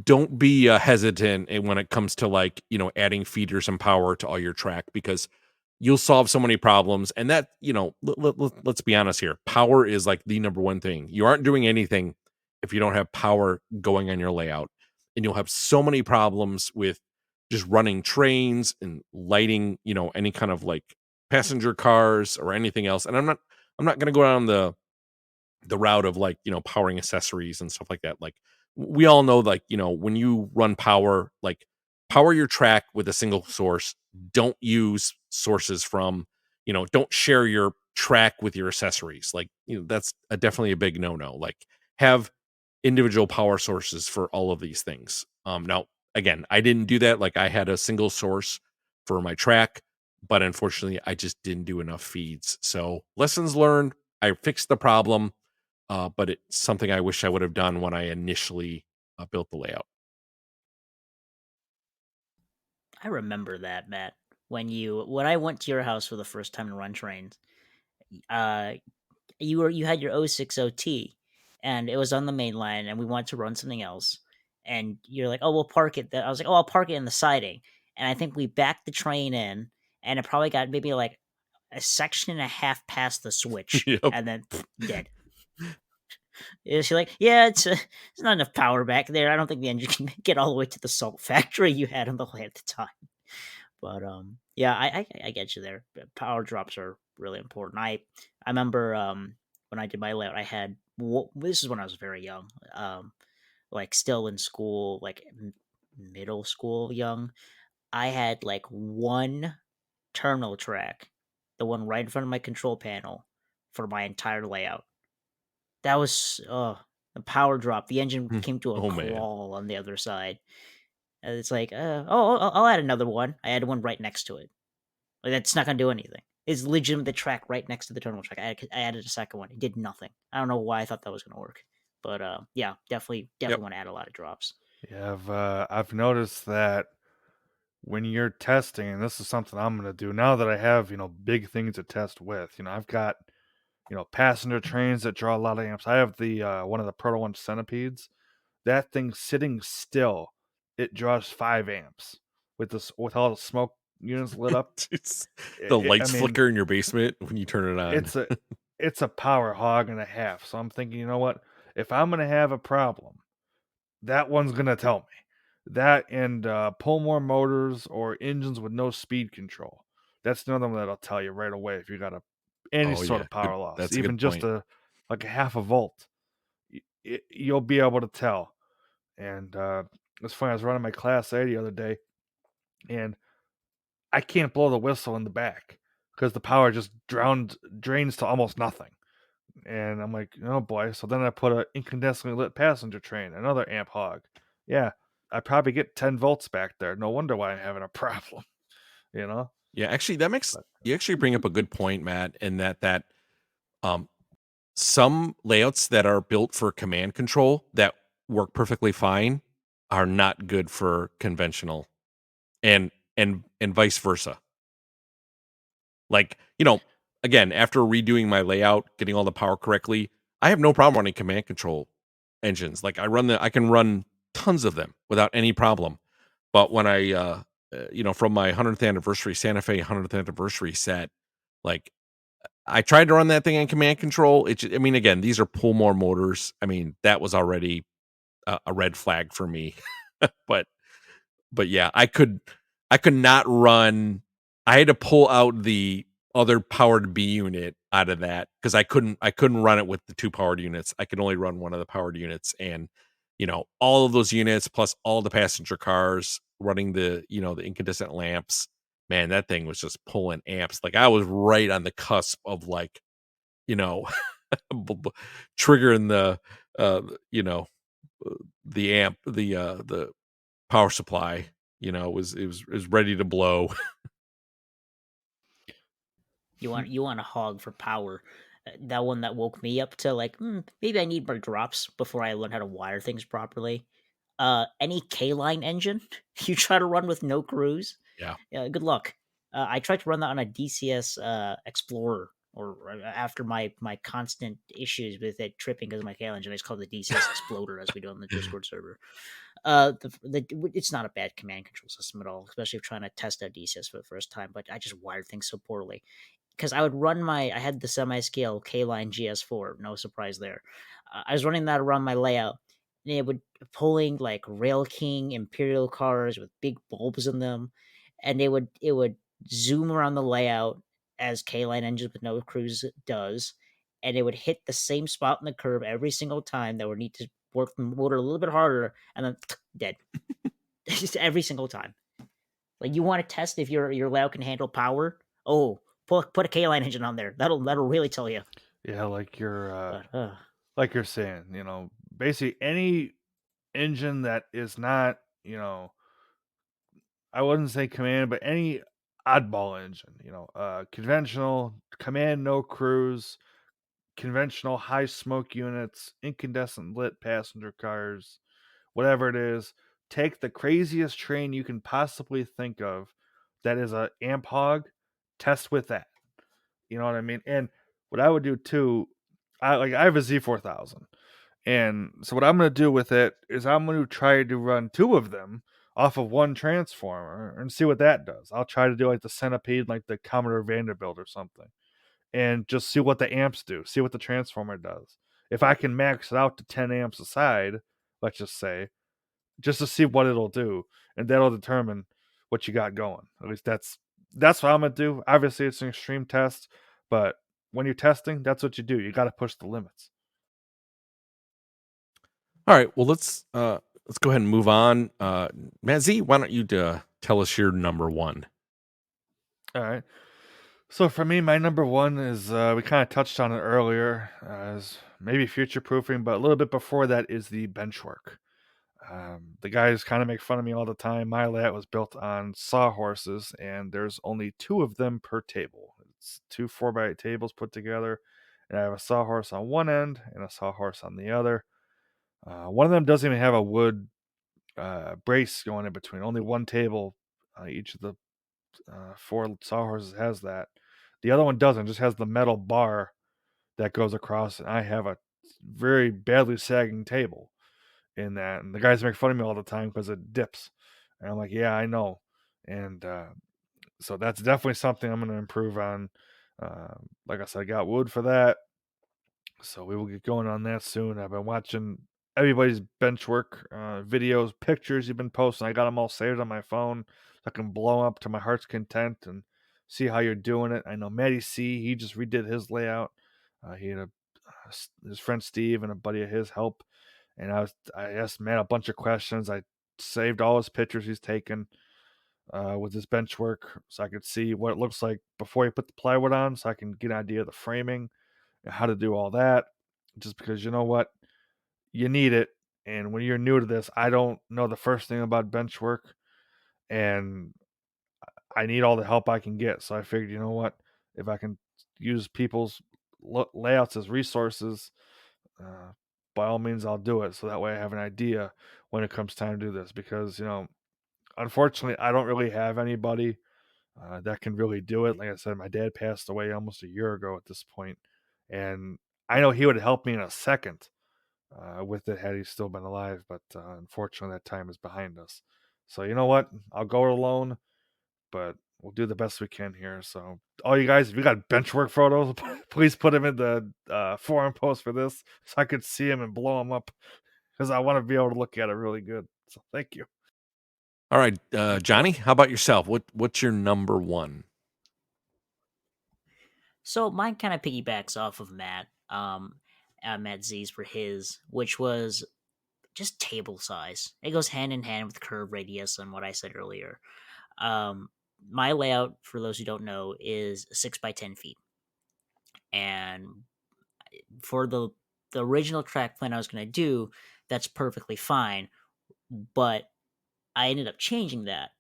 don't be hesitant when it comes to like adding feeders and power to all your track, because you'll solve so many problems. And that let's be honest here, power is like the number one thing. You aren't doing anything if you don't have power going on your layout, and you'll have so many problems with just running trains and lighting any kind of like passenger cars or anything else. And I'm not going to go down the route of like powering accessories and stuff like that. Like we all know, like when you run power, like power your track with a single source. Don't use sources from don't share your track with your accessories. Like that's definitely a big no-no. Like have individual power sources for all of these things. Now again, I didn't do that. Like I had a single source for my track, but unfortunately I just didn't do enough feeds. So lessons learned. I fixed the problem, but it's something I wish I would have done when I initially built the layout. I remember that, Matt. When I went to your house for the first time to run trains, uh, you had your 060T, and it was on the main line, and we wanted to run something else, and you're like, "Oh, we'll park it." I was like, "Oh, I'll park it in the siding," and I think we backed the train in, and it probably got maybe like a section and a half past the switch, Yep. and then dead. Is she like, yeah, it's not enough power back there. I don't think the engine can get all the way to the salt factory you had on the way at the time. But yeah, I get you there. Power drops are really important. I remember when I did my layout, I had this is when I was very young, like still in school, like middle school young. I had like one terminal track, the one right in front of my control panel, for my entire layout. That was a power drop. The engine came to a Oh man. crawl on the other side. And it's like, oh, I'll add another one. I added one right next to it. Like that's not gonna do anything. It's legitimate the track right next to the terminal track. I added a second one. It did nothing. I don't know why I thought that was gonna work, But yeah, definitely Yep. want to add a lot of drops. Yeah, I've noticed that when you're testing, and this is something I'm gonna do now that I have, big things to test with. I've got, passenger trains that draw a lot of amps. I have the one of the Proto One centipedes. That thing sitting still, it draws 5 amps with all the smoke units lit up. It's the I lights mean, flicker in your basement when you turn it on. it's a it's a power hog and a half. So I'm thinking, you know what? If I'm gonna have a problem, that one's gonna tell me. That and pull more motors or engines with no speed control. That's another one that'll tell you right away if you got any Oh sort yeah, of power loss, that's a good even just point. like a half a volt. You'll be able to tell. And it's funny. I was running my Class A the other day, and I can't blow the whistle in the back because the power just drains to almost nothing. And I'm like, oh boy. So then I put an incandescently lit passenger train, another amp hog. Yeah, I probably get 10 volts back there. No wonder why I'm having a problem, you know? Yeah, actually, that makes But you actually bring up a good point, Matt, in that um some layouts that are built for command control that work perfectly fine are not good for conventional, and vice versa. Like, again, after redoing my layout, getting all the power correctly, I have no problem running command control engines. Like I can run tons of them without any problem. But when from my 100th anniversary Santa Fe 100th anniversary set, like I tried to run that thing in command control. I mean, again, these are pull more motors. I mean, that was already a red flag for me. but yeah, I could not run. I had to pull out the other powered B unit out of that because I couldn't run it with the two powered units. I could only run one of the powered units, and all of those units plus all the passenger cars running the incandescent lamps. Man, that thing was just pulling amps. Like I was right on the cusp of like you know triggering uh you know the amp the power supply, it was ready to blow. You want a hog for power. That one that woke me up to like, maybe I need more drops before I learn how to wire things properly. Any K line engine you try to run with no cruise, Yeah. good luck. I tried to run that on a DCS Explorer, or after my constant issues with it tripping because of my K line engine. I just called it the DCS Exploder as we do on the Discord server. It's not a bad command control system at all, especially if trying to test out DCS for the first time. But I just wired things so poorly because I had the semi-scale K-Line GS4, no surprise there. I was running that around my layout, and it would pulling like Rail King Imperial cars with big bulbs in them, and it would zoom around the layout as K-Line engines with no cruise does, and it would hit the same spot in the curve every single time that would need to work the motor a little bit harder, and then dead. Just every single time. Like you want to test if your layout can handle power? Oh, put a K line engine on there. That'll really tell you. yeah, But like you're saying, basically any engine that is not, I wouldn't say command, but any oddball engine, conventional, command, no cruise, conventional high smoke units, incandescent lit passenger cars, whatever it is, take the craziest train you can possibly think of that is a amp hog, test with that. You know what I mean? And what I would do too, I have a Z4000. And so what I'm going to do with it is I'm going to try to run two of them off of one transformer and see what that does. I'll try to do like the Centipede, like the Commodore Vanderbilt or something, and just see what the amps do, see what the transformer does. If I can max it out to 10 amps a side, let's just say, just to see what it'll do, and that'll determine what you got going. At least that's what I'm gonna do. Obviously, it's an extreme test, but when you're testing, that's what you do. You got to push the limits. All right. Well, let's go ahead and move on. Matt Z, why don't you tell us your number one? All right. So for me, my number one is we kind of touched on it earlier, as maybe future proofing, but a little bit before that is the bench work. The guys kind of make fun of me all the time. My layout was built on sawhorses, and there's only two of them per table. It's two 4x8 tables put together, and I have a sawhorse on one end and a sawhorse on the other. One of them doesn't even have a wood brace going in between. Only one table, each of the 4 sawhorses has that. The other one doesn't, just has the metal bar that goes across, and I have a very badly sagging table in that. And the guys make fun of me all the time because it dips. And I'm like, yeah, I know. And so that's definitely something I'm going to improve on. Like I said, I got wood for that. So we will get going on that soon. I've been watching everybody's bench work videos, pictures you've been posting. I got them all saved on my phone. I can blow up to my heart's content and see how you're doing it. I know Matty C, he just redid his layout. He had his friend Steve and a buddy of his help. And I asked Matt a bunch of questions. I saved all his pictures he's taken with his bench work so I could see what it looks like before he put the plywood on, so I can get an idea of the framing and how to do all that. Just because you know what, you need it. And when you're new to this, I don't know the first thing about bench work, and I need all the help I can get. So I figured, you know what, if I can use people's layouts as resources, uh, by all means, I'll do it. So that way I have an idea when it comes time to do this. Because, unfortunately, I don't really have anybody that can really do it. Like I said, my dad passed away almost a year ago at this point, and I know he would help me in a second with it had he still been alive. But unfortunately, that time is behind us. So you know what? I'll go it alone, but we'll do the best we can here. So all you guys, if you got bench work photos, please put them in the forum post for this so I could see them and blow them up because I want to be able to look at it really good. So thank you. All right, Johnny, how about yourself? What's your number one? So mine kind of piggybacks off of Matt Z's for his, which was just table size. It goes hand in hand with curve radius and what I said earlier. Um, my layout, for those who don't know, is 6 by 10 feet, and for the original track plan I was gonna do, that's perfectly fine. But I ended up changing that,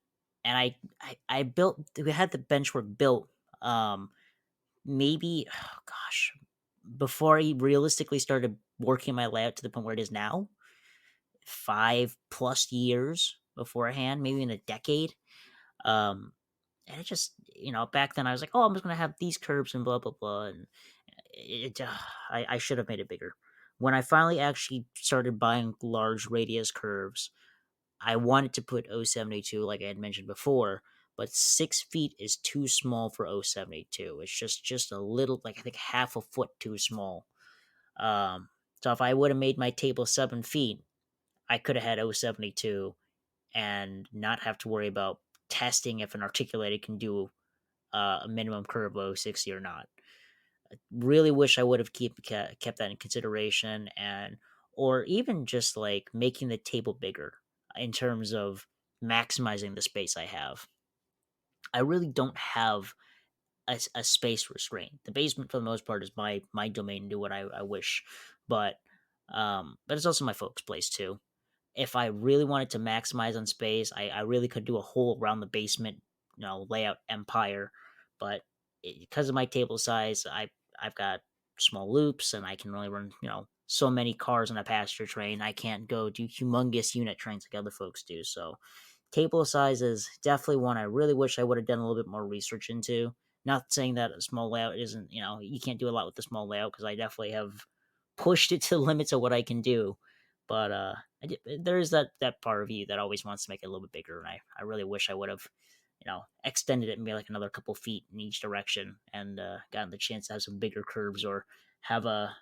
and I built. We had the benchwork built. Maybe, oh gosh, before I realistically started working my layout to the point where it is now, 5+ years beforehand, maybe in a decade. Um, and it just, back then I was like, oh, I'm just gonna have these curves and blah blah blah, and I should have made it bigger. When I finally actually started buying large radius curves, I wanted to put 072 like I had mentioned before, but 6 feet is too small for 072. It's just a little, like I think half a foot too small. So if I would have made my table 7 feet, I could have had 072 and not have to worry about testing if an articulated can do a minimum curve of 060 or not. I really wish I would have kept that in consideration, and or even just like making the table bigger in terms of maximizing the space I have. I really don't have a space restraint. The basement, for the most part, is my domain to do what I wish, but it's also my folks' place too. If I really wanted to maximize on space, I really could do a whole around the basement, layout empire. But because of my table size, I've got small loops, and I can only run so many cars on a passenger train. I can't go do humongous unit trains like other folks do. So table size is definitely one I really wish I would have done a little bit more research into. Not saying that a small layout isn't, you can't do a lot with the small layout, because I definitely have pushed it to the limits of what I can do. But there is that part of you that always wants to make it a little bit bigger, and I really wish I would have, extended it maybe like another couple feet in each direction, and gotten the chance to have some bigger curves, or have a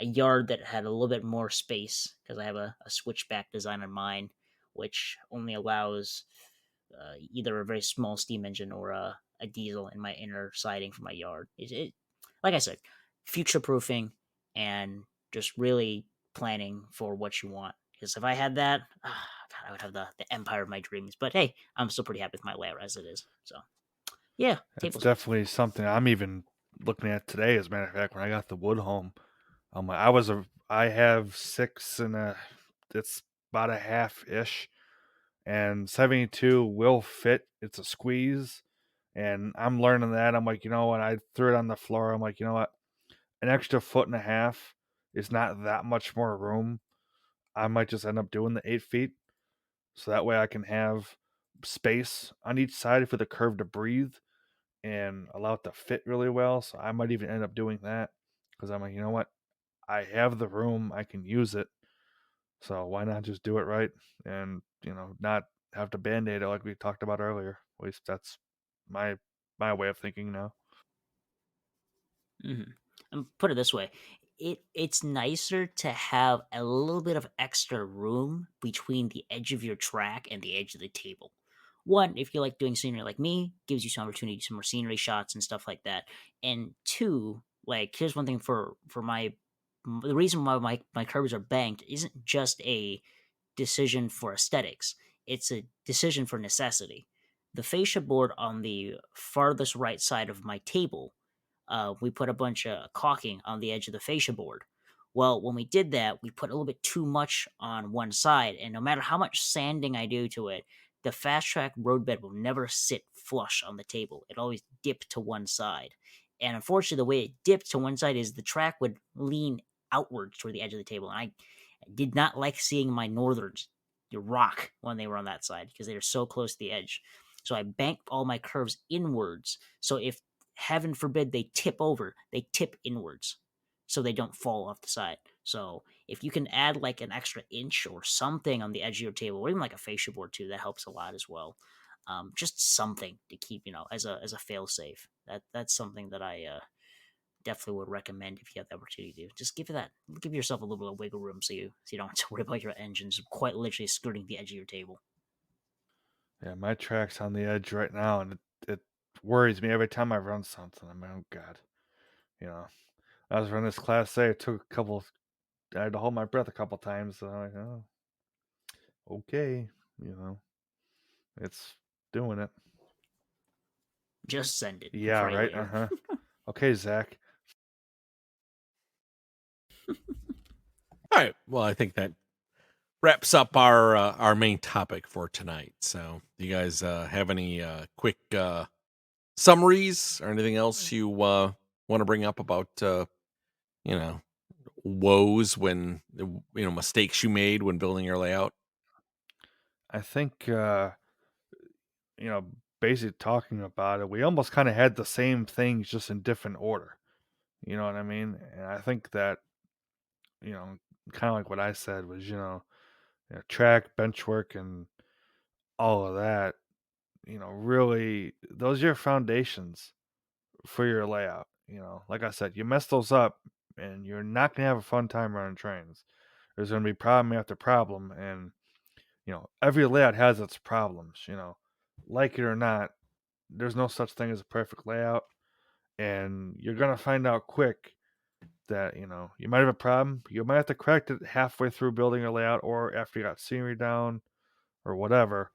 yard that had a little bit more space, because I have a switchback design on mine, which only allows either a very small steam engine or a diesel in my inner siding for my yard. Like I said, future proofing, and just really planning for what you want. Because if I had that, God, I would have the empire of my dreams. But hey, I'm still pretty happy with my layout as it is. So yeah, It's table size. definitely something I'm even looking at today. As a matter of fact, when I got the wood home, I have 6 and it's about a half ish, and 72 will fit. It's a squeeze, and I'm learning that. I'm like, you know what? I threw it on the floor. I'm like, you know what? An extra foot and a half is not that much more room. I might just end up doing the 8 feet, so that way I can have space on each side for the curve to breathe and allow it to fit really well. So I might even end up doing that because I'm like, you know what? I have the room, I can use it. So why not just do it right and, not have to band-aid it like we talked about earlier. At least that's my my way of thinking now. Hmm. And put it this way, it's nicer to have a little bit of extra room between the edge of your track and the edge of the table. One, if you like doing scenery like me, gives you some opportunity, some more scenery shots and stuff like that. And two, like here's one thing for the reason why my curves are banked isn't just a decision for aesthetics. It's a decision for necessity. The fascia board on the farthest right side of my table, we put a bunch of caulking on the edge of the fascia board. Well, when we did that, we put a little bit too much on one side, and no matter how much sanding I do to it, the fast track roadbed will never sit flush on the table. It always dip to one side. And unfortunately, the way it dipped to one side is the track would lean outwards toward the edge of the table. And I did not like seeing my northerns rock when they were on that side because they were so close to the edge. So I banked all my curves inwards. So if heaven forbid they tip over, they tip inwards so they don't fall off the side. So if you can add like an extra inch or something on the edge of your table, or even like a fascia board too, that helps a lot as well. Just something to keep, as a fail safe. That's something that I definitely would recommend if you have the opportunity to. Just give yourself a little bit of wiggle room so you don't have to worry about your engines quite literally skirting the edge of your table. Yeah, my track's on the edge right now, and it worries me every time I run something. I'm like, oh god, you know. I was running this class A. It took a couple. I had to hold my breath a couple times. So I'm like, oh, okay, you know, it's doing it. Just send it and Yeah, pray right. Uh later. huh. Okay, Zach. All right. Well, I think that wraps up our main topic for tonight. So, do you guys have any quick summaries or anything else you want to bring up about you know woes when mistakes you made when building your layout? I think basically talking about it, we almost kind of had the same things just in different order. You know what I mean? And I think that you know, kind of like what I said was, track, bench work, and all of that. Really, those are your foundations for your layout. Like I said, you mess those up, and you're not gonna have a fun time running trains. There's gonna be problem after problem, and every layout has its problems. Like it or not, there's no such thing as a perfect layout, and you're gonna find out quick that you might have a problem. You might have to correct it halfway through building a layout, or after you got scenery down, or whatever.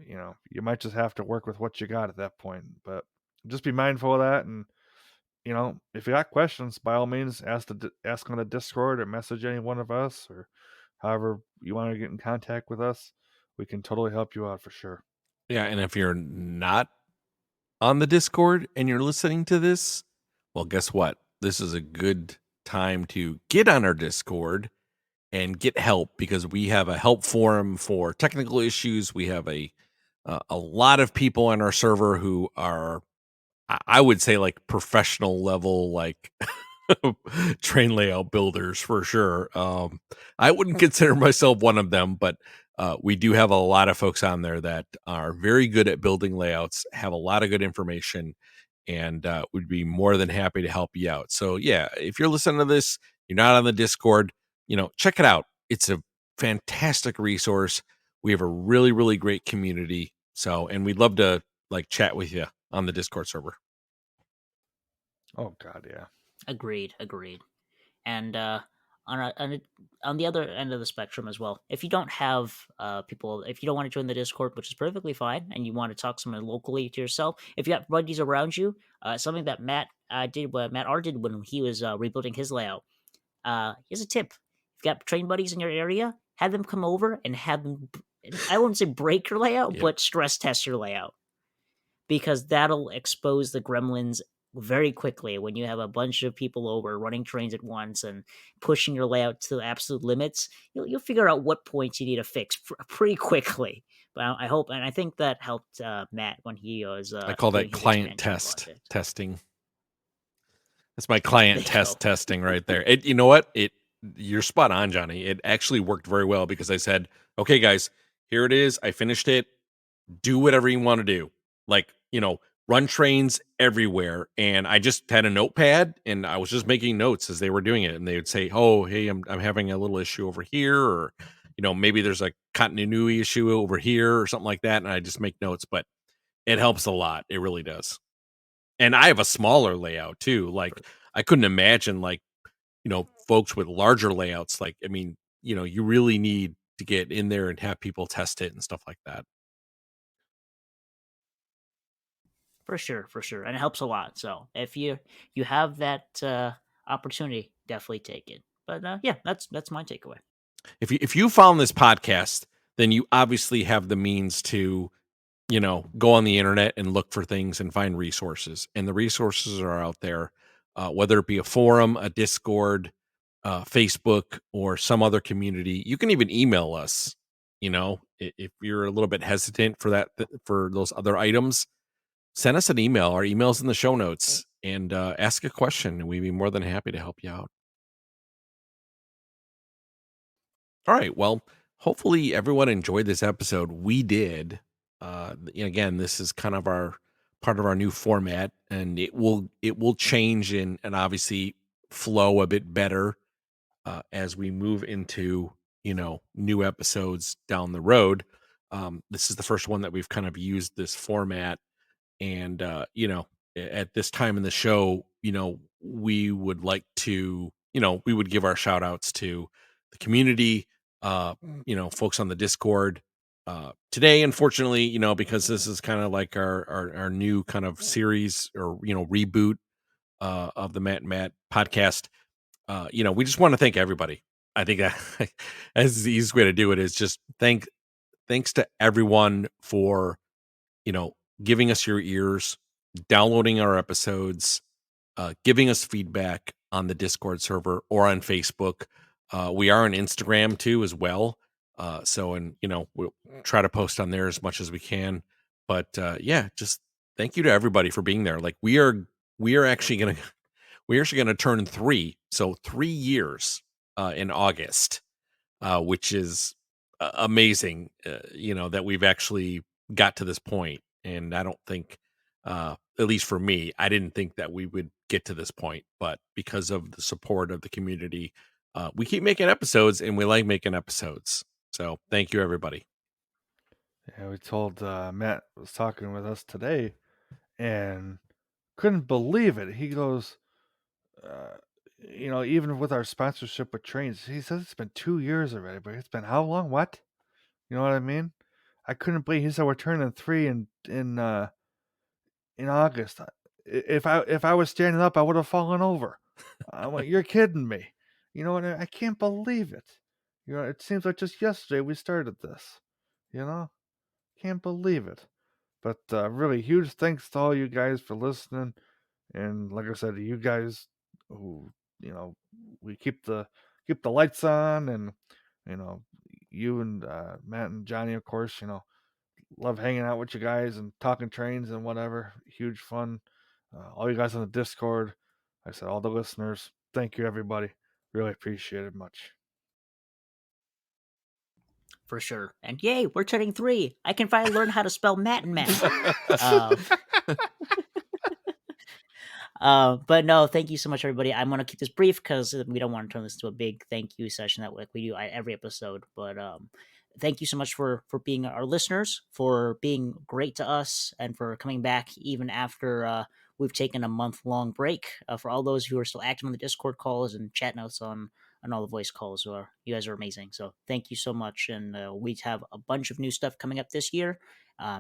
You might just have to work with what you got at that point. But just be mindful of that, and if you got questions, by all means, ask on the Discord or message any one of us, or however you want to get in contact with us. We can totally help you out for sure. Yeah, and if you're not on the Discord and you're listening to this, well, guess what? This is a good time to get on our Discord and get help because we have a help forum for technical issues. We have a lot of people on our server who are, I would say, like professional level, like train layout builders for sure. I wouldn't consider myself one of them, but we do have a lot of folks on there that are very good at building layouts, have a lot of good information, and would be more than happy to help you out. So yeah, if you're listening to this, you're not on the Discord, check it out. It's a fantastic resource. We have a really, really great community. So, and we'd love to like chat with you on the Discord server. Oh God, yeah. Agreed. And on the other end of the spectrum as well, if you don't have people, if you don't want to join the Discord, which is perfectly fine, and you want to talk someone locally to yourself, if you have buddies around you, something that Matt did, what Matt R did when he was rebuilding his layout. Here's a tip: if you got train buddies in your area, have them come over and have them. I wouldn't say break your layout, Yep. but stress test your layout because that'll expose the gremlins very quickly when you have a bunch of people over running trains at once and pushing your layout to the absolute limits. You'll figure out what points you need to fix pretty quickly. But I hope, and I think that helped Matt when he was I call doing that his client expansion test project. testing. That's my There client you go. testing right there. You know what? You're spot on, Johnny. It actually worked very well because I said, "Okay, guys, here it is. I finished it. Do whatever you want to do. Like, run trains everywhere." And I just had a notepad and I was just making notes as they were doing it. And they would say, "Oh, hey, I'm having a little issue over here," or maybe there's a continuity issue over here or something like that. And I just make notes, but it helps a lot. It really does. And I have a smaller layout too. Like I couldn't imagine folks with larger layouts. Like, I mean, you really need to get in there and have people test it and stuff like that. For sure, and it helps a lot. So if you have that opportunity, definitely take it. But yeah, that's my takeaway. If you found this podcast, then you obviously have the means to go on the internet and look for things and find resources. And the resources are out there, whether it be a forum, a Discord, Facebook, or some other community. You can even email us. If you're a little bit hesitant for that, for those other items, send us an email. Our email's in the show notes, and ask a question, and we'd be more than happy to help you out. All right. Well, hopefully everyone enjoyed this episode. We did. Again, this is kind of our part of our new format, and it will change and obviously flow a bit better as we move into new episodes down the road. This is the first one that we've kind of used this format, and at this time in the show, we would like to, we would give our shout outs to the community, folks on the Discord. Today, unfortunately, because this is kind of like our new kind of series or reboot of the Matt and Matt podcast. We just want to thank everybody. I think as the easiest way to do it is just thanks to everyone for giving us your ears, downloading our episodes, giving us feedback on the Discord server or on Facebook. We are on Instagram too as well. We'll try to post on there as much as we can. But yeah, just thank you to everybody for being there. Like we're actually gonna turn 3, so 3 years in August, which is amazing. That we've actually got to this point, and I don't think, at least for me, I didn't think that we would get to this point. But because of the support of the community, we keep making episodes, and we like making episodes. So thank you, everybody. Yeah, we told Matt was talking with us today and couldn't believe it. He goes, uh, even with our sponsorship with Trainz, he says it's been 2 years already, but it's been how long? What? You know what I mean? I couldn't believe. He said we're turning 3 in August. If I was standing up, I would have fallen over. I'm like, you're kidding me. You know what? I can't believe it. It seems like just yesterday we started this. You know, can't believe it. But really, huge thanks to all you guys for listening. And like I said, you guys who we keep the lights on, and you know you and Matt and Johnny, of course, love hanging out with you guys and talking trains and whatever. Huge fun. All you guys on the Discord, like I said, all the listeners, thank you everybody. Really appreciate it much. For sure. And yay, we're turning 3. I can finally learn how to spell Matt and Matt. Um, but no, thank you so much, everybody. I'm going to keep this brief because we don't want to turn this into a big thank you session that like we do every episode. But thank you so much for being our listeners, for being great to us, and for coming back even after we've taken a month-long break. For all those who are still active on the Discord calls and chat notes on all the voice calls, you guys are amazing. So thank you so much. And we have a bunch of new stuff coming up this year.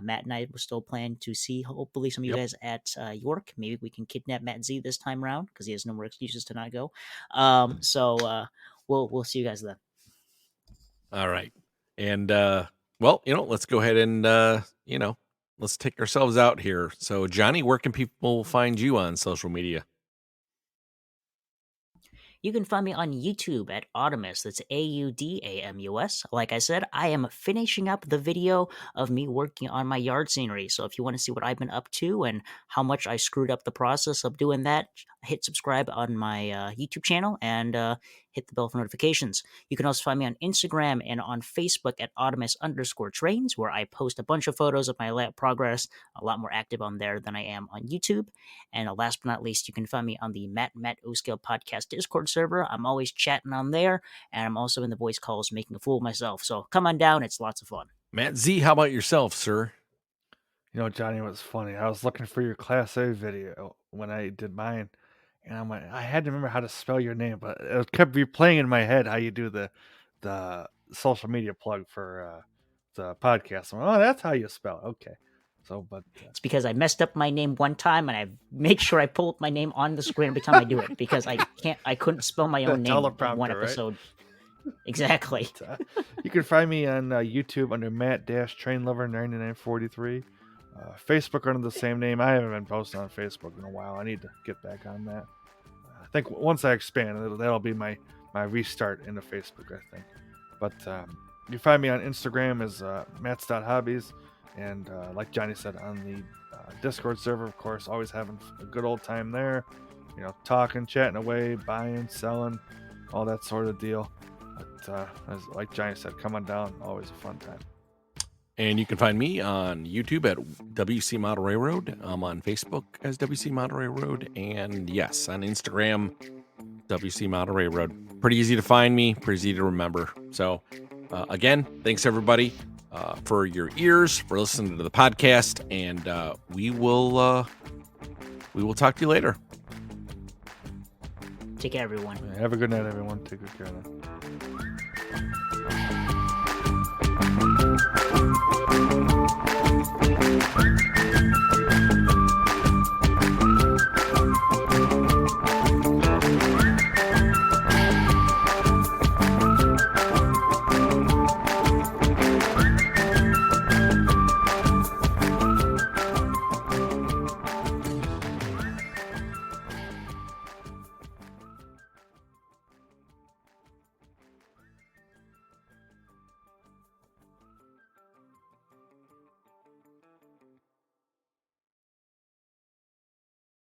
Matt and I will still plan to see hopefully some of you Yep. guys at York. Maybe we can kidnap Matt Z this time around because he has no more excuses to not go. So we'll see you guys then. All right. And well, let's go ahead and let's take ourselves out here. So, Johnny, where can people find you on social media? You can find me on YouTube at Audamus. That's Audamus. Like I said, I am finishing up the video of me working on my yard scenery. So if you want to see what I've been up to and how much I screwed up the process of doing that, hit subscribe on my YouTube channel and hit the bell for notifications. You can also find me on Instagram and on Facebook at Audamus_Trainz, where I post a bunch of photos of my lab progress, a lot more active on there than I am on YouTube. And last but not least, you can find me on the Matt O-Scale Podcast Discord server. I'm always chatting on there, and I'm also in the voice calls making a fool of myself. So come on down. It's lots of fun. Matt Z, how about yourself, sir? You know, Johnny, what's funny? I was looking for your Class A video when I did mine, and I'm like, I had to remember how to spell your name, but it kept replaying in my head how you do the social media plug for the podcast. I'm like, oh, that's how you spell it. Okay. So, but It's because I messed up my name one time, and I make sure I pull up my name on the screen every time I do it because I couldn't spell my own The name in teleprompter, one right? episode. Exactly. you can find me on YouTube under Matt-TrainLover9943. Facebook under the same name. I haven't been posting on Facebook in a while. I need to get back on that. I think once I expand, that'll be my restart into Facebook, I think. But you can find me on Instagram as Mats.hobbies. And like Johnny said, on the Discord server, of course, always having a good old time there. You know, talking, chatting away, buying, selling, all that sort of deal. But like Johnny said, come on down. Always a fun time. And you can find me on YouTube at WC Model Railroad. I'm on Facebook as WC Model Railroad. And yes, on Instagram, WC Model Railroad. Pretty easy to find me, pretty easy to remember. So again, thanks everybody for your ears, for listening to the podcast. And we will talk to you later. Take care, everyone. Have a good night, everyone. Take good care now.